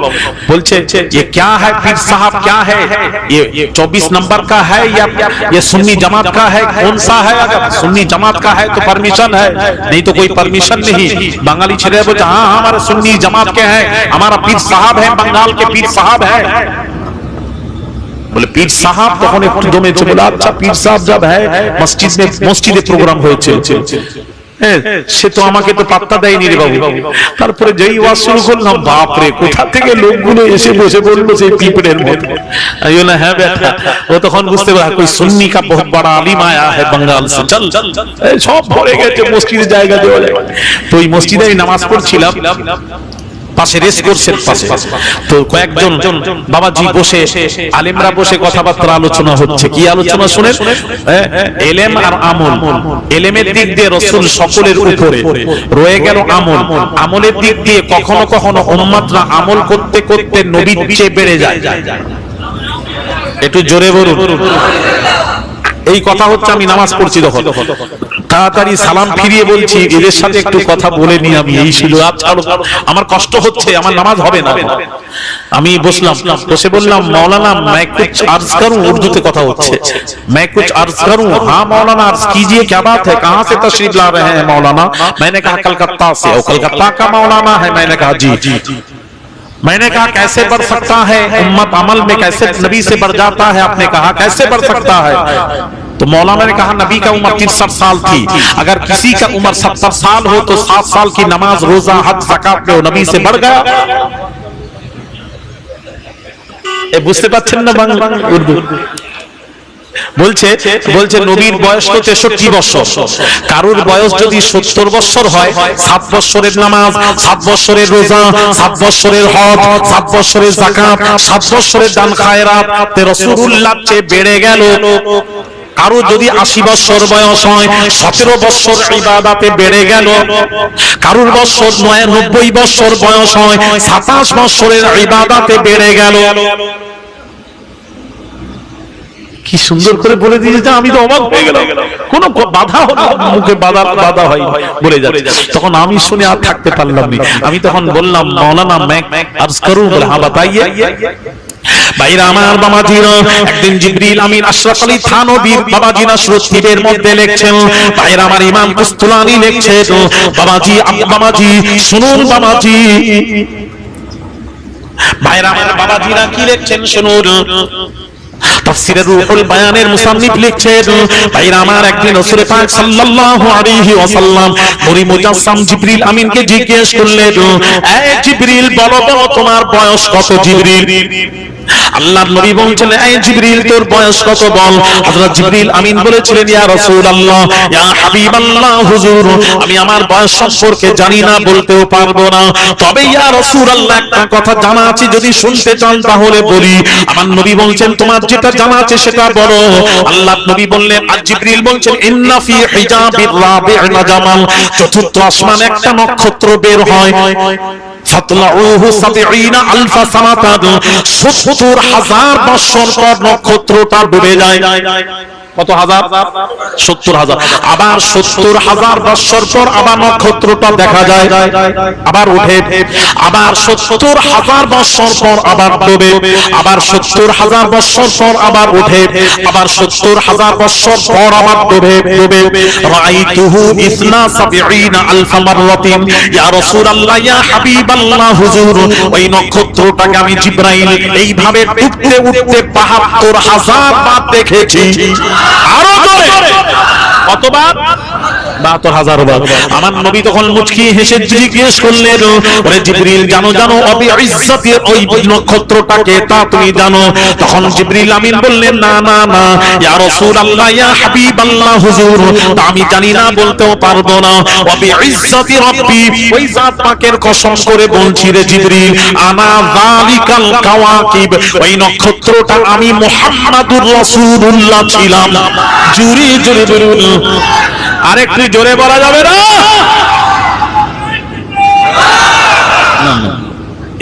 বলছে ये क्या है पीर साहब, क्या है ये 24 नंबर का है या ये सुन्नी जमात का है, कौन सा है? अगर सुन्नी जमात का है तो परमिशन है, नहीं तो कोई परमिशन नहीं। बंगाली छेड़े बोलते हाँ हमारे सुन्नी जमात के हैं, हमारा पीर साहब है, बंगाल के पीर साहब है। बोले पीर साहब তখন একটু জমেছে, বলে আচ্ছা পীর সাহেব जब है মসজিদে প্রোগ্রাম হয়েছে। সে তো আমাকে তো পাত্তা দেয়নি রে বাবু। তারপরে যেই ওয়াজ শুরু করলাম, বাপ রে কোথা থেকে লোকগুলো এসে বসে বললো সেই পিঁপড়ের মতো। আমি বললাম হ্যাঁ বেটা, ও তখন বুঝতে পারা कोई सुन्नी का बहुत बड़ा आलिम आया है बंगाल से, चल সব ভরে গেছে মসজিদের জায়গা দেওয়া যায়। তো ওই মসজিদে আমি নামাজ পড়ছিলাম, পাশে রেস করছেন পাশে, তো কয়েকজন বাবাজি বসে আলেমরা বসে কথাবার্তা আলোচনা হচ্ছে। কি আলোচনা শুনেন? এলেম আর আমল। এলেমের দিক দিয়ে রাসূল সকলের উপরে রয়ে গেল আমল, আমলের দিক দিয়ে কখনো কখনো উম্মতরা আমল করতে করতে নবীর চেয়ে বেড়ে যায়। একটু জোরে বলুন। এই কথা হচ্ছে আমি নামাজ পড়ছি তখন, তাড়াতাড়ি সালাম ফিরিয়ে বলছি এদের সাথে একটু কথা বলে নি আমি, এই ছিল। আমার কষ্ট হচ্ছে, আমার নামাজ হবে না। আমি বসলাম, বসে বললাম मौलाना मैं कुछ अर्ज करूं, उर्दू কথা হচ্ছে, मैं कुछ अर्ज करूं। हाँ मौलाना अर्ज कीजिए, क्या बात है, कहां से तशरीफ ला रहे हैं मौलाना? मैंने कहा कलकत्ता से। और कलकत्ता का मौलाना है? मैंने कहा जी। मैंने कहा कैसे बढ़ सकता है उम्मत अमल में, कैसे नबी से बढ़ जाता है? आपने कहा कैसे बढ़ सकता है? तो मौलाना ने कहा नबी का उम्र 63 साल थी, अगर किसी का उम्र 70 साल हो तो 7 साल की नमाज रोजा हज ज़कात में नबी से बढ़ गया। বুঝতে পারছেন না বাংলা উর্দু? বলছে নবীর বয়স তো 63 বছর, কারোর বয়স যদি 70 বছর হয়, 7 বছরের নামাজ, 7 বছরের রোজা, 7 বছরের হজ, 7 বছরের যাকাত, 7 বছরের দান খায়রাত, তে রাসূলুল্লাহ চেয়ে বেড়ে গেল। কারো যদি 80 বছর বয়স হয়, 17 বছর ইবাদতে বেড়ে গেল। কারোর বছর 90 বছর বয়স হয়, 27 বছরের ইবাদতে বেড়ে গেল। কি সুন্দর করে বলে দিয়েছে, আমি তো অবাক হয়ে গেলাম। কোন বাধা হলো মুখে, বাধা হয় বলে যাচ্ছে। তখন আমি শুনে আর থাকতে পারলাম না, আমি তখন বললাম मौलाना मैं अर्ज करूं? बोले हाँ बताइए। ভাইরা আমার বাবাজিরা, একদিন জিবরিল আমিন আশরাফ আলী থানবীর বাবাজি নাসরুদ্দিনের মধ্যে লিখছেন, ভাইরা আমার ইমাম কুস্তুলানি লিখছেন, বাবাজি শুনুন বাবাজি। ভাইরা আমার বাবাজিরা কি লিখছেন শুনুন। তাফসীরে রূহুল বায়ানের মুসান্নিফ লিখছেন, ভাইরা আমার একদিন রাসূল পাক সাল্লাল্লাহু আলাইহি ওয়াসাল্লাম নূরি মুজাসসাম জিবরিল আমিনকে জিজ্ঞেস করলেন, এই জিবরিল বলো তো তোমার বয়স কত? জিবরিল আল্লাহর নবী বলছেন, এই জিবরিল তোর বয়স কত বল। হযরত জিবরিল আমিন বলেছিলেন, ইয়া রাসূলুল্লাহ, ইয়া হাবিবাল্লাহ হুজুর, আমি আমার বয়স সম্পর্কে জানি না, বলতেও পারবো না, তবে ইয়া রাসূলুল্লাহ একটা কথা জানা আছে, যদি শুনতে চান তাহলে বলি। আমার নবী বলছেন, তোমার যেটা জানা আছে সেটা বলো। আল্লাহর নবী বললেন, আর জিবরিল বলছেন, ইন্না ফি হিজাবির রাবি'ন নাজামান, চতুর্থ আসমানে একটা নক্ষত্র বের হয়, ফাতলাউহু ৭০ আলফা সানাতান, ৭০,০০০ বছর পর নক্ষত্রটা ডুবে যায়। কত হাজার? ৭০,০০০। আবার ৭০,০০০ বছর পর আবার নক্ষত্রটা দেখা যায়, আবার ওঠে, আবার ৭০,০০০ বছর পর আবার ডুবে, আবার ৭০,০০০ বছর পর আবার ওঠে, আবার ৭০,০০০ বছর পর আবার ডুবে। রাআইতুহু ৭২ আলফা মাররাতিন, ইয়া রাসূলুল্লাহ, ইয়া হাবিবাল্লাহ হুজুর, ওই নক্ষত্রটাকে আমি জিবরাইল এইভাবে উঠতে উঠতে ৭২,০০০ বার দেখেছি। আরো জোরে কতবার? 72,000 বার। আমার নবী তখন মুচকি হেসে জিজ্ঞেস করলেন, ওরে জিবরিল জানো জানো অবি ইজ্জতের ওই নক্ষত্রটাকে তা তুমি জানো? তখন জিবরিল আমিন বললেন না না না ইয়া রাসূলুল্লাহ ইয়া হাবিবাল্লাহ হুজুর, তা আমি জানি না বলতেও পারবো না। অবি ইজ্জতি রব্বি, ওই জাত পাকের কসম করে বলছি রে জিবরিল, আনা যালিকাল কাওয়াকিব, ওই নক্ষত্রটা আমি মুহাম্মাদুর রাসূলুল্লাহ ছিলাম। জুরি জুরি বলুন, আরেকটু জোরে বলা যাবে না?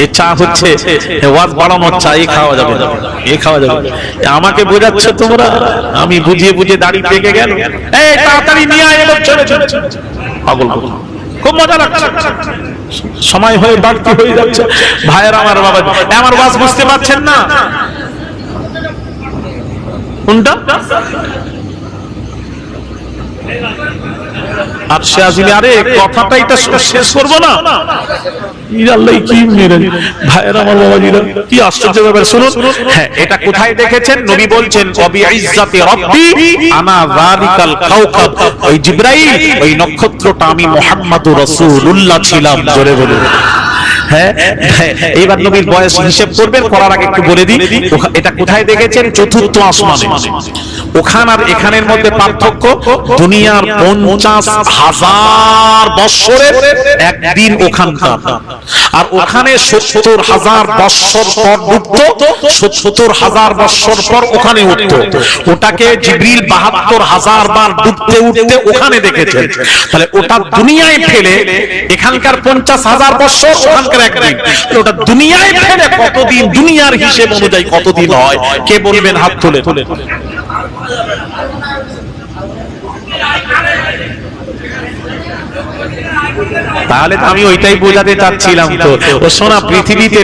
এ চা হচ্ছে ওয়াজ বাড়ানোর চা, এই খাওয়া যাবে না, এই খাওয়া যাবে। আমাকে বোঝাচ্ছ তোমরা, আমি বুঝিয়ে বুঝিয়ে দাড়ি পেকে গেল। এই তাড়াতাড়ি নিয়ে আয়, এলো চলে চলে পাগল। খুব মজা লাগছে, সময় হয়ে বাড়তি হয়ে যাচ্ছে। ভাইয়ের আমার বাবা, আমার ওয়াজ বুঝতে পারছেন না? কোনটা? আর সে আসলে আরে কথাটা এটা শেষ করবো না? কি মেরে ভাইয়ের আমার বাবাজিরা, কি আশ্চর্য ব্যাপার শুনুন। হ্যাঁ, এটা কোথায় দেখেছেন? নবী বলছেন অবি ইজ্জতি রব্বি আনা যালিকাল কাওকাব, ওই জিবরাইল ওই নক্ষত্রটা আমি মুহাম্মাদুর রাসূলুল্লাহ ছিলাম। জোরে বলুন। হ্যাঁ, এইবার নবীর বয়স হিসেব করবেন, করার আগে একটু বলে দিই এটা কোথায় দেখেছেন। চতুর্থ আসমানে। ওখান আর এখানের মধ্যে পার্থক্য দুনিয়ার 50,000 বৎসরের একদিন ওখানকার, আর ওখানে 70,000 বৎসর পর ডুবতো, 70,000 বৎসর পর ওখানে উঠতো। ওটাকে জিবরিল 72,000 বার ডুবতে উঠতে ওখানে দেখেছেন। তাহলে ওটা দুনিয়ায় ফেলে এখানকার 50,000 বৎসর, ওখানকার একদিন, ওটা দুনিয়ায় ফেলে কতদিন, দুনিয়ার হিসেব অনুযায়ী কতদিন হয় কে বলবেন? হাত তুলে। তাহলে আমি ওইটাই বোঝাতে চাচ্ছিলাম। তো ও সোনা, পৃথিবীতে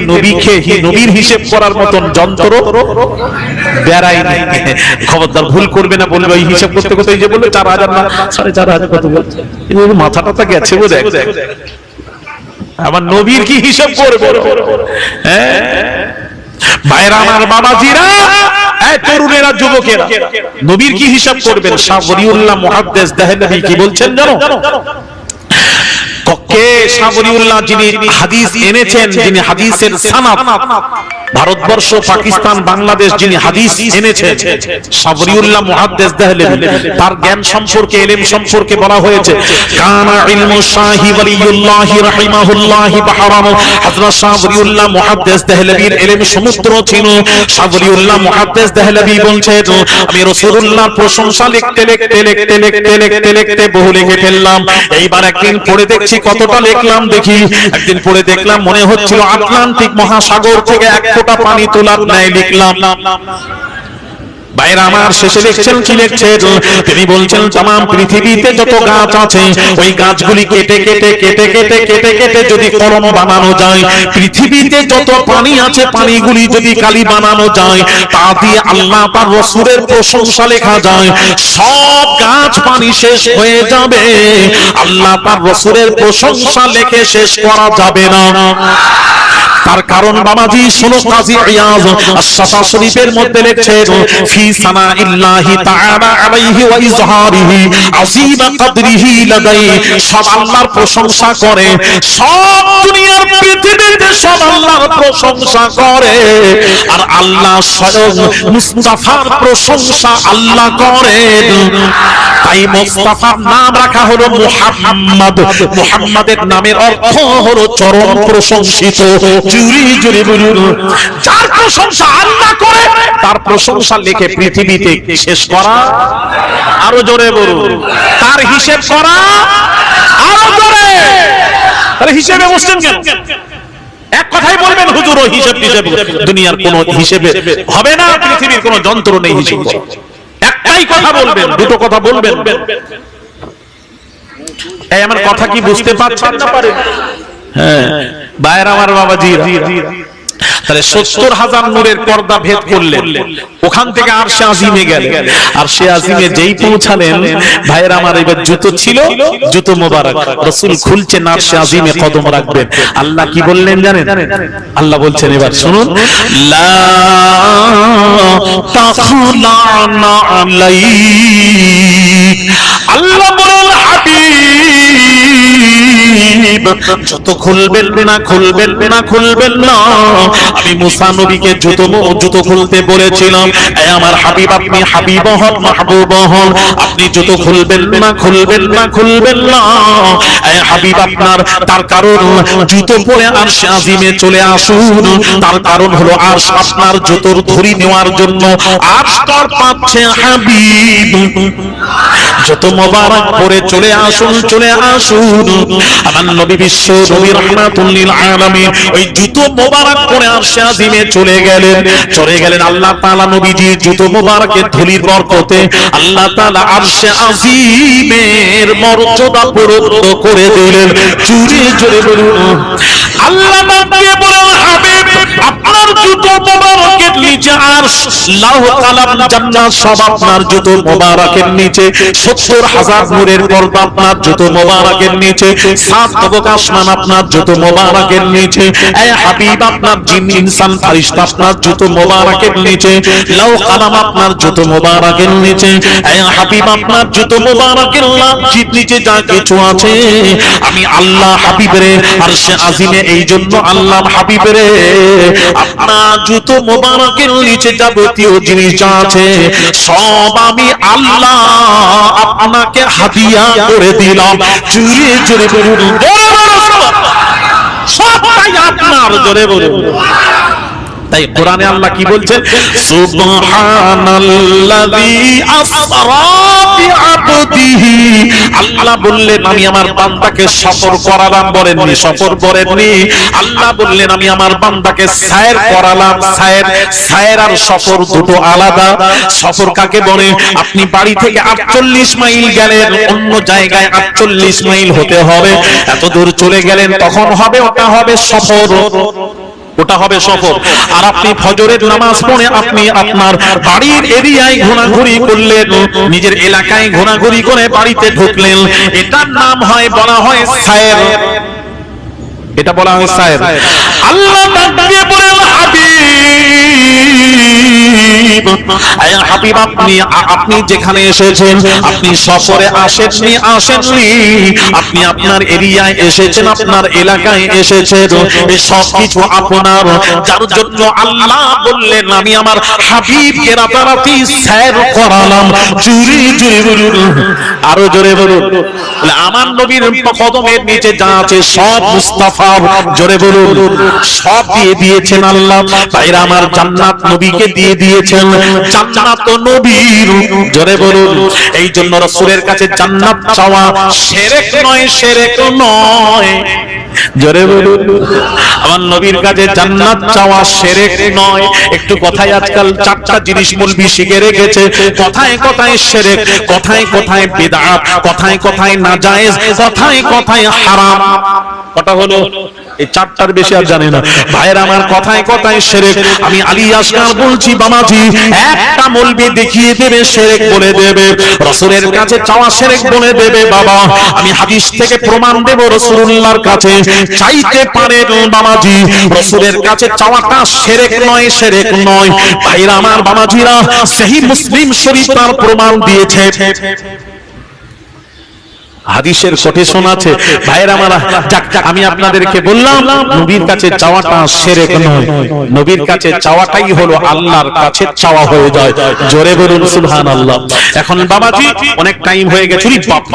নবীর হিসেব করার মতন যন্ত্র বেড়াই নাই। খবরদার ভুল করবে না, বলবে ওই হিসাব করতে করতে যে বলবে 4,000 না 4,500 কত বলছে, মাথাটা তো গেছে বোধ হয়। আমার নবীর কি হিসাব করবে? ভাইরা আমার বাবাজিরা, তরুণেরা, যুবকেরা, নবীর কি হিসাব করবেন? শাহ ওলিউল্লাহ মুহাদ্দিস দেহলভী কি বলছেন জানো? কে শাহ ওলিউল্লাহ যিনি হাদিস এনেছেন, যিনি হাদিসের সানাদ, ভারতবর্ষ, পাকিস্তান, বাংলাদেশ যিনি হাদিস এনেছেন, শাহ ওলিউল্লাহ মুহাদ্দিস দেহলভী, তার জ্ঞান সম্পর্কে, ইলম সম্পর্কে বলা হয়েছে কানা ইলমু শাহি ওলিউল্লাহ রাহিমাহুল্লাহ বাহরান। হযরত শাহ ওলিউল্লাহ মুহাদ্দিস দেহলভীর ইলম সমুদ্র ছিল। শাহ ওলিউল্লাহ মুহাদ্দিস দেহলভী বলছেন, আমি রাসূলুল্লাহর প্রশংসা লিখতে লিখতে লিখতে লিখতে লিখতে লিখতে বহু লিখে ফেললাম। এইবার একদিন পড়ে দেখছি কতটা লিখলাম দেখি। একদিন পড়ে দেখলাম মনে হচ্ছিল আটলান্টিক মহাসাগর থেকে এক ফোঁটা পানি তোলার ন্যায় লিখলাম। বাইরে আমার শেষে লিখছেন, কি লিখছেন? তিনি বলছেন तमाम পৃথিবীতে যত গাছ আছে ওই গাছগুলি কেটে কেটে কেটে কেটে কেটে কেটে যদি কলম বানানো যায়, পৃথিবীতে যত পানি আছে পানিগুলি যদি কালি বানানো যায়, তা দিয়ে আল্লাহ তার রাসূলের প্রশংসা লেখা যায়, সব গাছ পানি শেষ হয়ে যাবে, আল্লাহ তার রাসূলের প্রশংসা লিখে শেষ করা যাবে না। তার কারণ বাবাজি শোনো, কাজী ইয়াজ আশ-শাফা শরীফের মধ্যে লিখছেন, ফি সানাইল্লাহি তাআলা আলাইহি ওয়া ইজহারিহি আযীমা কদরিহি লাদাই, সব আল্লাহর প্রশংসা করে, সব দুনিয়ার পৃথিবীতে সব আল্লাহর প্রশংসা করে, আর আল্লাহ স্বয়ং মুস্তাফার প্রশংসা আল্লাহ করেন। তাই মুস্তাফার নাম রাখা হলো মুহাম্মদ। মুহাম্মাদের নামের অর্থ হলো চরম প্রশংসিত। জুরি জুরি বলুন, যার প্রশংসা আল্লাহ করে তার প্রশংসা লিখে পৃথিবীতে শেষ করা, আরো জোরে বলুন, তার হিসেব করা, আরো জোরে। তাহলে হিসেবে বসছেন কেন? এক কথাই বলবেন হুজুর ও হিসেব দুনিয়ার কোন হিসেবে হবে না, পৃথিবীর কোন যন্ত্র নেই হিসেব। একটাই কথা বলবেন, দুটো কথা বলবেন। এই আমার কথা কি বুঝতে পারছেন না পারেন? হ্যাঁ বাইর আমার বাবাজি, তাহলে 70,000 নূরের পর্দা ভেদ করলেন, ওখান থেকে আরশে আজিমে গেলেন। আরশে আজিমে যেই পৌঁছালেন ভাইয়ের আমার, এবার জুতো ছিল, জুতো মোবারক রাসূল খুলছেন, আরশে আজিমে কদম রাখবেন। আল্লাহ কি বললেন জানেন? আল্লাহ বলছেন, এবার শুনুন, লা তাখলানা আলাইক, আল্লাহ বলেন হাবিব হাবিব যত খুলবেন না খুলবেন না খুলবেন না, আমি মুসা নবীকে জুতো খুলতে বলেছিলাম। এই আমার হাবিব আপনি হাবিব হন মাহবুব হন, আপনি জুতো খুলবেন না খুলবেন না খুলবেন না। এই হাবিব আপনার, তার কারণ জুতো পরে আরশে আজিমে চলে আসুন, তার কারণ হলো আরশ আপনার জুতোর ধরি নেওয়ার জন্য আরশ তর পাচ্ছে হাবিব। যত মোবারক পরে চলে আসুন চলে আসুন। আমার নবী বিশ্ব নবী রাহমাতুল লিল আলামিন ওই জুতো মোবারক পরে আরশে আজিমে চলে গেলেন। আল্লাহ তাআলা নবীজির জুতো মোবারকের ধুলির বরকতে আল্লাহ তাআলা আরশে আজিমের মর্যাদা পূর্ণ করে দিলেন। জোরে জোরে বলুন আল্লাহ পাককে বলেন হাবিব আপনার জুতো মোবারকের নিচে আরশ, লাহ কালাম জান্নাত সব আপনার জুতো মোবারকের নিচে, ৭০,০০০ নূরের পর্দা আপনার জুতো মোবারকের নিচে, ৭ তবক আসমান আপনার জুতো মোবারকের নিচে। এই হাবিব আপনার জিন ইনসান ফেরেশতা আপনার জুতো মোবারকের নিচে, লাহ কালাম আপনার জুতো মোবারকের নিচে। এই হাবিব আপনার জুতো মোবারকের নিচে যা কিছু আছে আমি আল্লাহ হাবিবরে আরশে আজিমে, এই জন্য আল্লাহ হাবিবরে আপনার জুতো মোবারকের নিচে যাবতীয় জিনিস যা আছে সব আমি আল্লাহ আপনাকে হাদিয়া করে দিলাম। জোরে জোরে বলুন সবটাই আপনার, জোরে বলুন। তাই কোরআনে আল্লাহ কি বলছেন? সুবহানাল্লাযী আসরা বিআবদিহি, আল্লাহ বললেন আমি আমার বান্দাকে সফর করালাম, বলেননি সফর বলেননি। আল্লাহ বললেন আমি আমার বান্দাকে সায়ের করালাম। সায়ের আর সফর দুটো আলাদা। সফর কাকে বলে? আপনি বাড়ি থেকে ৪৮ মাইল গেলেন, অন্য জায়গায় ৪৮ মাইল হতে হবে, এত দূর চলে গেলেন, তখন হবে ওটা হবে সফর, ওটা হবে সফর। আর আপনি ফজরের নামাজ পড়ে আপনি আপনার বাড়ির এরিয়ায় ঘোরাঘুরি করলেন, নিজের এলাকায় ঘোরাঘুরি করে বাড়িতে ঢুকলেন, এটার নাম হয় বলা হয় সায়ের, এটা বলা হয় সায়ের। আল্লাহ তাআলা বলেন হাবিব আপনি যেখানে এসেছেন আপনি সফরে আসেননি, আপনি আপনার এরিয়ায় এসেছেন, আপনার এলাকায় এসেছেন, এই সব কিছু আপনার, যার জন্য আল্লাহ বললেন আমি আমার হাবিবকে রাতারাতি সৈর করালাম। জোরে জোরে বলুন, আরো জোরে বলুন। আমার নবীর কদমের নিচে যা আছে সব মুস্তাফা, জোরে বলুন, সব দিয়ে দিয়েছেন আল্লাহ। ভাইরা আমার জান্নাত নবীকে দিয়ে দিয়েছেন, জান্নাত নবীর, জোরে বলুন। এই জন্য রাসূলের কাছে জান্নাত চাওয়া শিরক নয়, শিরক নয়, জোরে বলুন। আমার নবীর কাছে জান্নাত চাওয়া শিরক নয়। একটু কথায় আজকাল 4টা জিনিস মৌলবি শিখে রেখেছে, কথায় কথায় শিরক, কথায় কথায় বিদআত, কথায় কথায় নাজায়েজ, কথায় কথায় হারাম। কথা হলো এই 4টার বেশি আর জানে না। ভাইরা আমার কথায় কথায় শিরক। আমি আলী আসগার বলছি বাবাজি, একটা মৌলবি দেখিয়ে দেবে শিরক বলে দেবে, রাসূলের কাছে চাওয়া শিরক বলে দেবে। বাবা আমি হাদিস থেকে প্রমাণ দেব, রাসূলুল্লাহর কাছে চাইতে পারে বাবাজি, রাসূলের কাছে চাওয়াটা শিরক নয়, শিরক নয়। ভাইরা আমার বাবাজিরা, সহিহ মুসলিম শরীফ তার প্রমাণ দিয়েছে, হাদিসের কোটেশন আছে। ভাইরা আমার, আমি আপনাদেরকে বললাম নবীর কাছে চাওয়াটা শিরক নয়, নবীর কাছে চাওয়াটাই হলো আল্লাহর কাছে চাওয়া হয়ে যায়। জোরে বলুন সুবহানাল্লাহ। এখন বাবাজি অনেক টাইম হয়ে গেছে, বাপ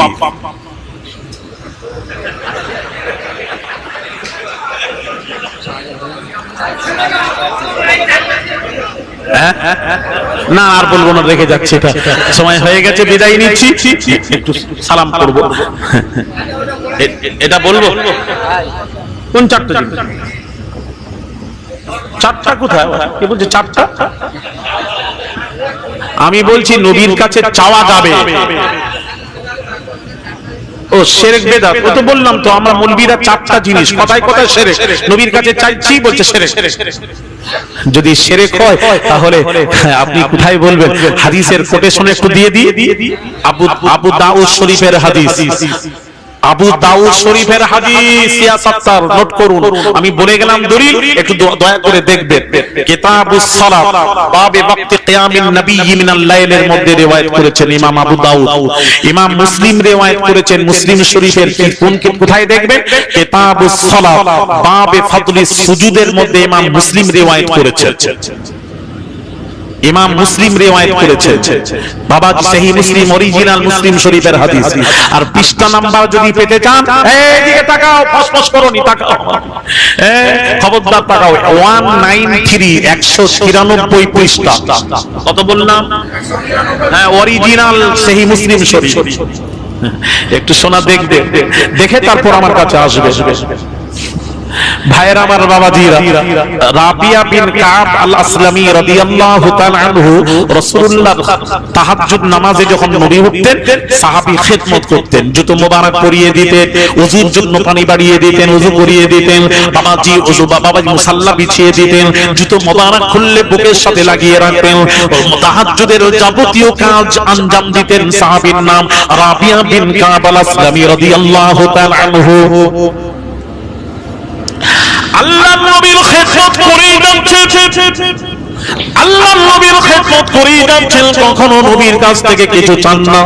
না আর বলবো না, রেখে যাচ্ছে, এটা সময় হয়ে গেছে, বিদায় নিচ্ছি, একটু সালাম করব। এটা বলবো কোন 4টা? 4টা কোথায়? কে বলছে 4টা? আমি বলছি নবীর কাছে চাওয়া যাবে। ও শিরক বেদাত, ও তো বললাম তো আমরা মৌলবীরা 4টা জিনিস, কথায় কথায় শিরক, নবীর কাছে চাইছি বলছে শিরক। যদি শিরক হয় তাহলে আপনি কোথায় বলবেন? হাদিসের কোটেশন একটু দিয়ে দিই। আবু দাউদ শরীফের হাদিস, আবু দাউদ শরীফের হাদিস ইয়া সাত্তার নোট করুন, আমি বলে গেলাম দলিল, একটু দয়া করে দেখবেন। কিতাবুস সালাত বাবে ওয়াক্তে কিয়ামিন নবী মিনাল লাইলের মধ্যে riwayat করেছেন ইমাম আবু দাউদ। ইমাম মুসলিম riwayat করেছেন মুসলিম শরীফের কোথায় দেখবেন? কিতাবুস সালাত বাবে ফাদলিস সুজুদের মধ্যে ইমাম মুসলিম riwayat করেছেন। ইমাম মুসলিম রিওয়ায়াত করেছেন, বাবা সহিহ মুসলিম অরিজিনাল মুসলিম শরীফের হাদিস। আর পৃষ্ঠা নাম্বার যদি পেতে চান, এইদিকে তাকাও, ফসফস করোনি, তাকাও, খবরদার তাকাও, 193 193 পৃষ্ঠা। কত বললাম? হ্যাঁ, অরিজিনাল সহিহ মুসলিম শরীফ। একটু শোনা দেখবে, দেখে তারপর আমার কাছে আসবে। ভাইরা আমার, বাবাজিরা, রাবিয়া বিন কাব আল আসলামী রাদিয়াল্লাহু তাআলা আনহু রাসূলুল্লাহ তাহাজ্জুদ নামাজে যখন নবী উঠতেন, সাহাবী খিদমত করতেন, জুতো মোবারক পরিয়ে দিতেন, ওযুর জন্য পানি বাড়িয়ে দিতেন, ওযু করিয়ে দিতেন, বাবাজি ওযু বাবাজি মুসাল্লা বিছিয়ে দিতেন, জুতো মোবারক খুললে বুকের সাথে লাগিয়ে রাখতেন, তাহাজ্জুদের যাবতীয় কাজ আঞ্জাম দিতেন। সাহাবীর নাম রাবিয়া বিন কাব আল আসলামী রাদিয়াল্লাহু তাআলা আনহু। আল্লাহর নবীর খিদমত করেই যাচ্ছেন, আল্লাহর নবীর খিদমত করেই যাচ্ছেন, কখনো নবীর কাছ থেকে কিছু চান না।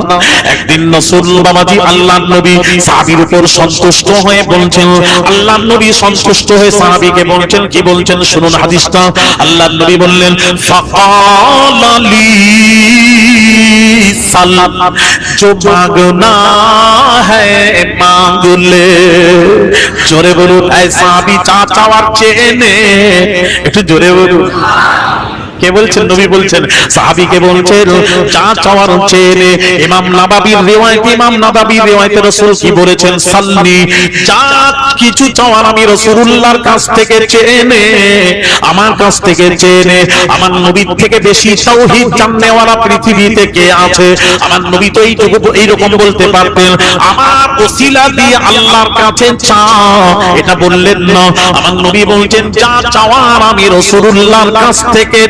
একদিন রাসূল বাবাজি আল্লাহর নবী সাহাবীর উপর সন্তুষ্ট হয়ে বলছেন, আল্লাহর নবী সন্তুষ্ট হয়ে সাহাবীকে বলছেন, কি বলছেন শুনুন হাদিসটা। আল্লাহর নবী বললেন, ফাকালা লি সালাম जो मांगना है मांग ले। জোরে বলুন, এই সাহাবী চা চাওয়ার চেয়ে নে, একটু জোরে বলুন। কে বলছেন? নবী বলছেন, সাহাবীকে বলছেন চা চাওয়ার চেয়ে নে। ইমাম নাবাবীর রিওয়ায়াত, ইমাম নাবাবীর রিওয়ায়াতে রাসূল কি বলেছেন? সাল্লি, যা কিছু চাওয়ার আমি রাসূলুল্লাহর কাছ থেকে চেয়ে নে, আমার কাছ থেকে চেয়ে নে। আমার নবীর থেকে বেশি তাওহীদ জাননেওয়ালা পৃথিবীতে কে আছে? আমার নবী তো এইরকম বলতে পারতেন, আমার ওসিলা দিয়ে আল্লাহর কাছে চা, এটা বললেন না। আমার নবী বলছেন, যা চাওয়ার আমি রাসূলুল্লাহর কাছ থেকে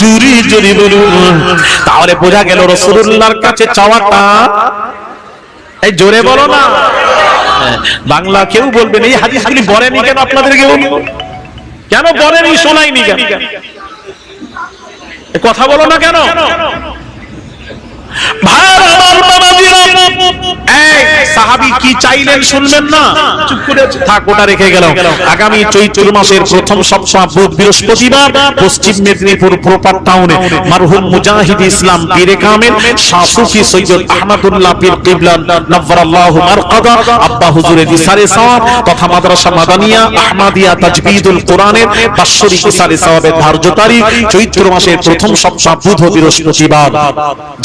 জুরি জুরি বলুন। তাহলে বোঝা গেল রাসূলুল্লাহর কাছে চাওয়াটা, এই জোরে বলো না, বাংলা কেউ বলবেন এই হাদিসগুলি বলেনি কেন? আপনাদের কেন বলেনি, শোনায়নি কেন? কথা বলো না কেন? সাহাবী কি চাইলেন শুনবেন না? চুপ করে থাক, ওটা রেখে গেল। আগামী চৈত্র মাসের প্রথম সপ্তাহ বুধ বৃহস্পতিবার পশ্চিম মেদিনীপুর প্রপার টাউনে মারহুম মুজাহিদ ইসলাম পীরে কামেল শাহ সুফি সৈয়দ আহমদুল্লাহ পীর কিবলা নওয়ারাল্লাহু মারকাদা আব্বা হুজুরের ইসারে সওয়াব তথা মাদ্রাসা মাদানিয়া আহমদিয়া তাজবিদুল কোরআনের বাৎসরিক ইসারে সওয়াবের ধার্য তারিখ চৈত্র মাসের প্রথম সপ্তাহ বুধ বৃহস্পতিবার।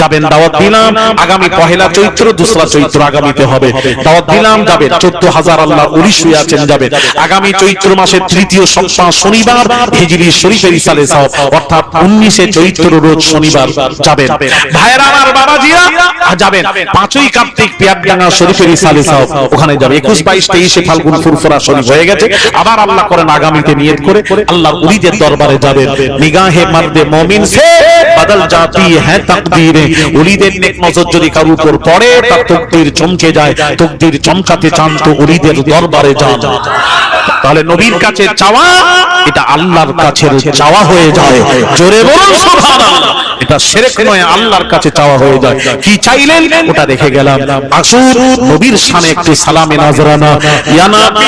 যাবেন, দাওয়াত দিলাম। আগামী পহেলা চৈত্র, দোসরা চৈত্র আগামীতে হবে, দাওয়াত দিলাম, যাবেন। 14,000 আল্লাহর ওলি শুয়ে আছেন, যাবেন। আগামী চৈত্র মাসের তৃতীয় সপ্তাহ শনিবার হিজরি শরীফের ইসালে সওয়াব, অর্থাৎ 19 চৈত্র রোজ শনিবার যাবেন। ভাইরা আমার, বাবাজিরা যাবেন। 5ই কার্তিক পিয়ারডাঙ্গা শরীফের ইসালে সওয়াব, ওখানে যাবে। 21, 22, 23 ফাল্গুন ফুরফুরা শরীফ হয়ে গেছে। আবার আল্লাহ করেন আগামীতে নিয়ত করে আল্লাহর ওলিদের দরবারে যাবেন। নিগাহে মার্দে মুমিন সে বদল জাতি হ্যায় তাকদীরে। ওলিদের নেক নজর যদি কারোর উপর পড়ে, তার তাকদীর চমকে যায়। তাকদীর চমকাতে চান তো ওলিদের দরবারে যান। তাহলে নবীর কাছে চাওয়া, এটা আল্লাহর কাছে চাওয়া হয়ে যায়। জোরে বলুন সুবহানাল্লাহ। এটা শিরক নয়, আল্লাহর কাছে চাওয়া হয়ে যায়। কি চাইলেন ওটা রেখে গেলাম। আসুন নবীর শানে একটু সালামে নাজরানা। ইয়া নবী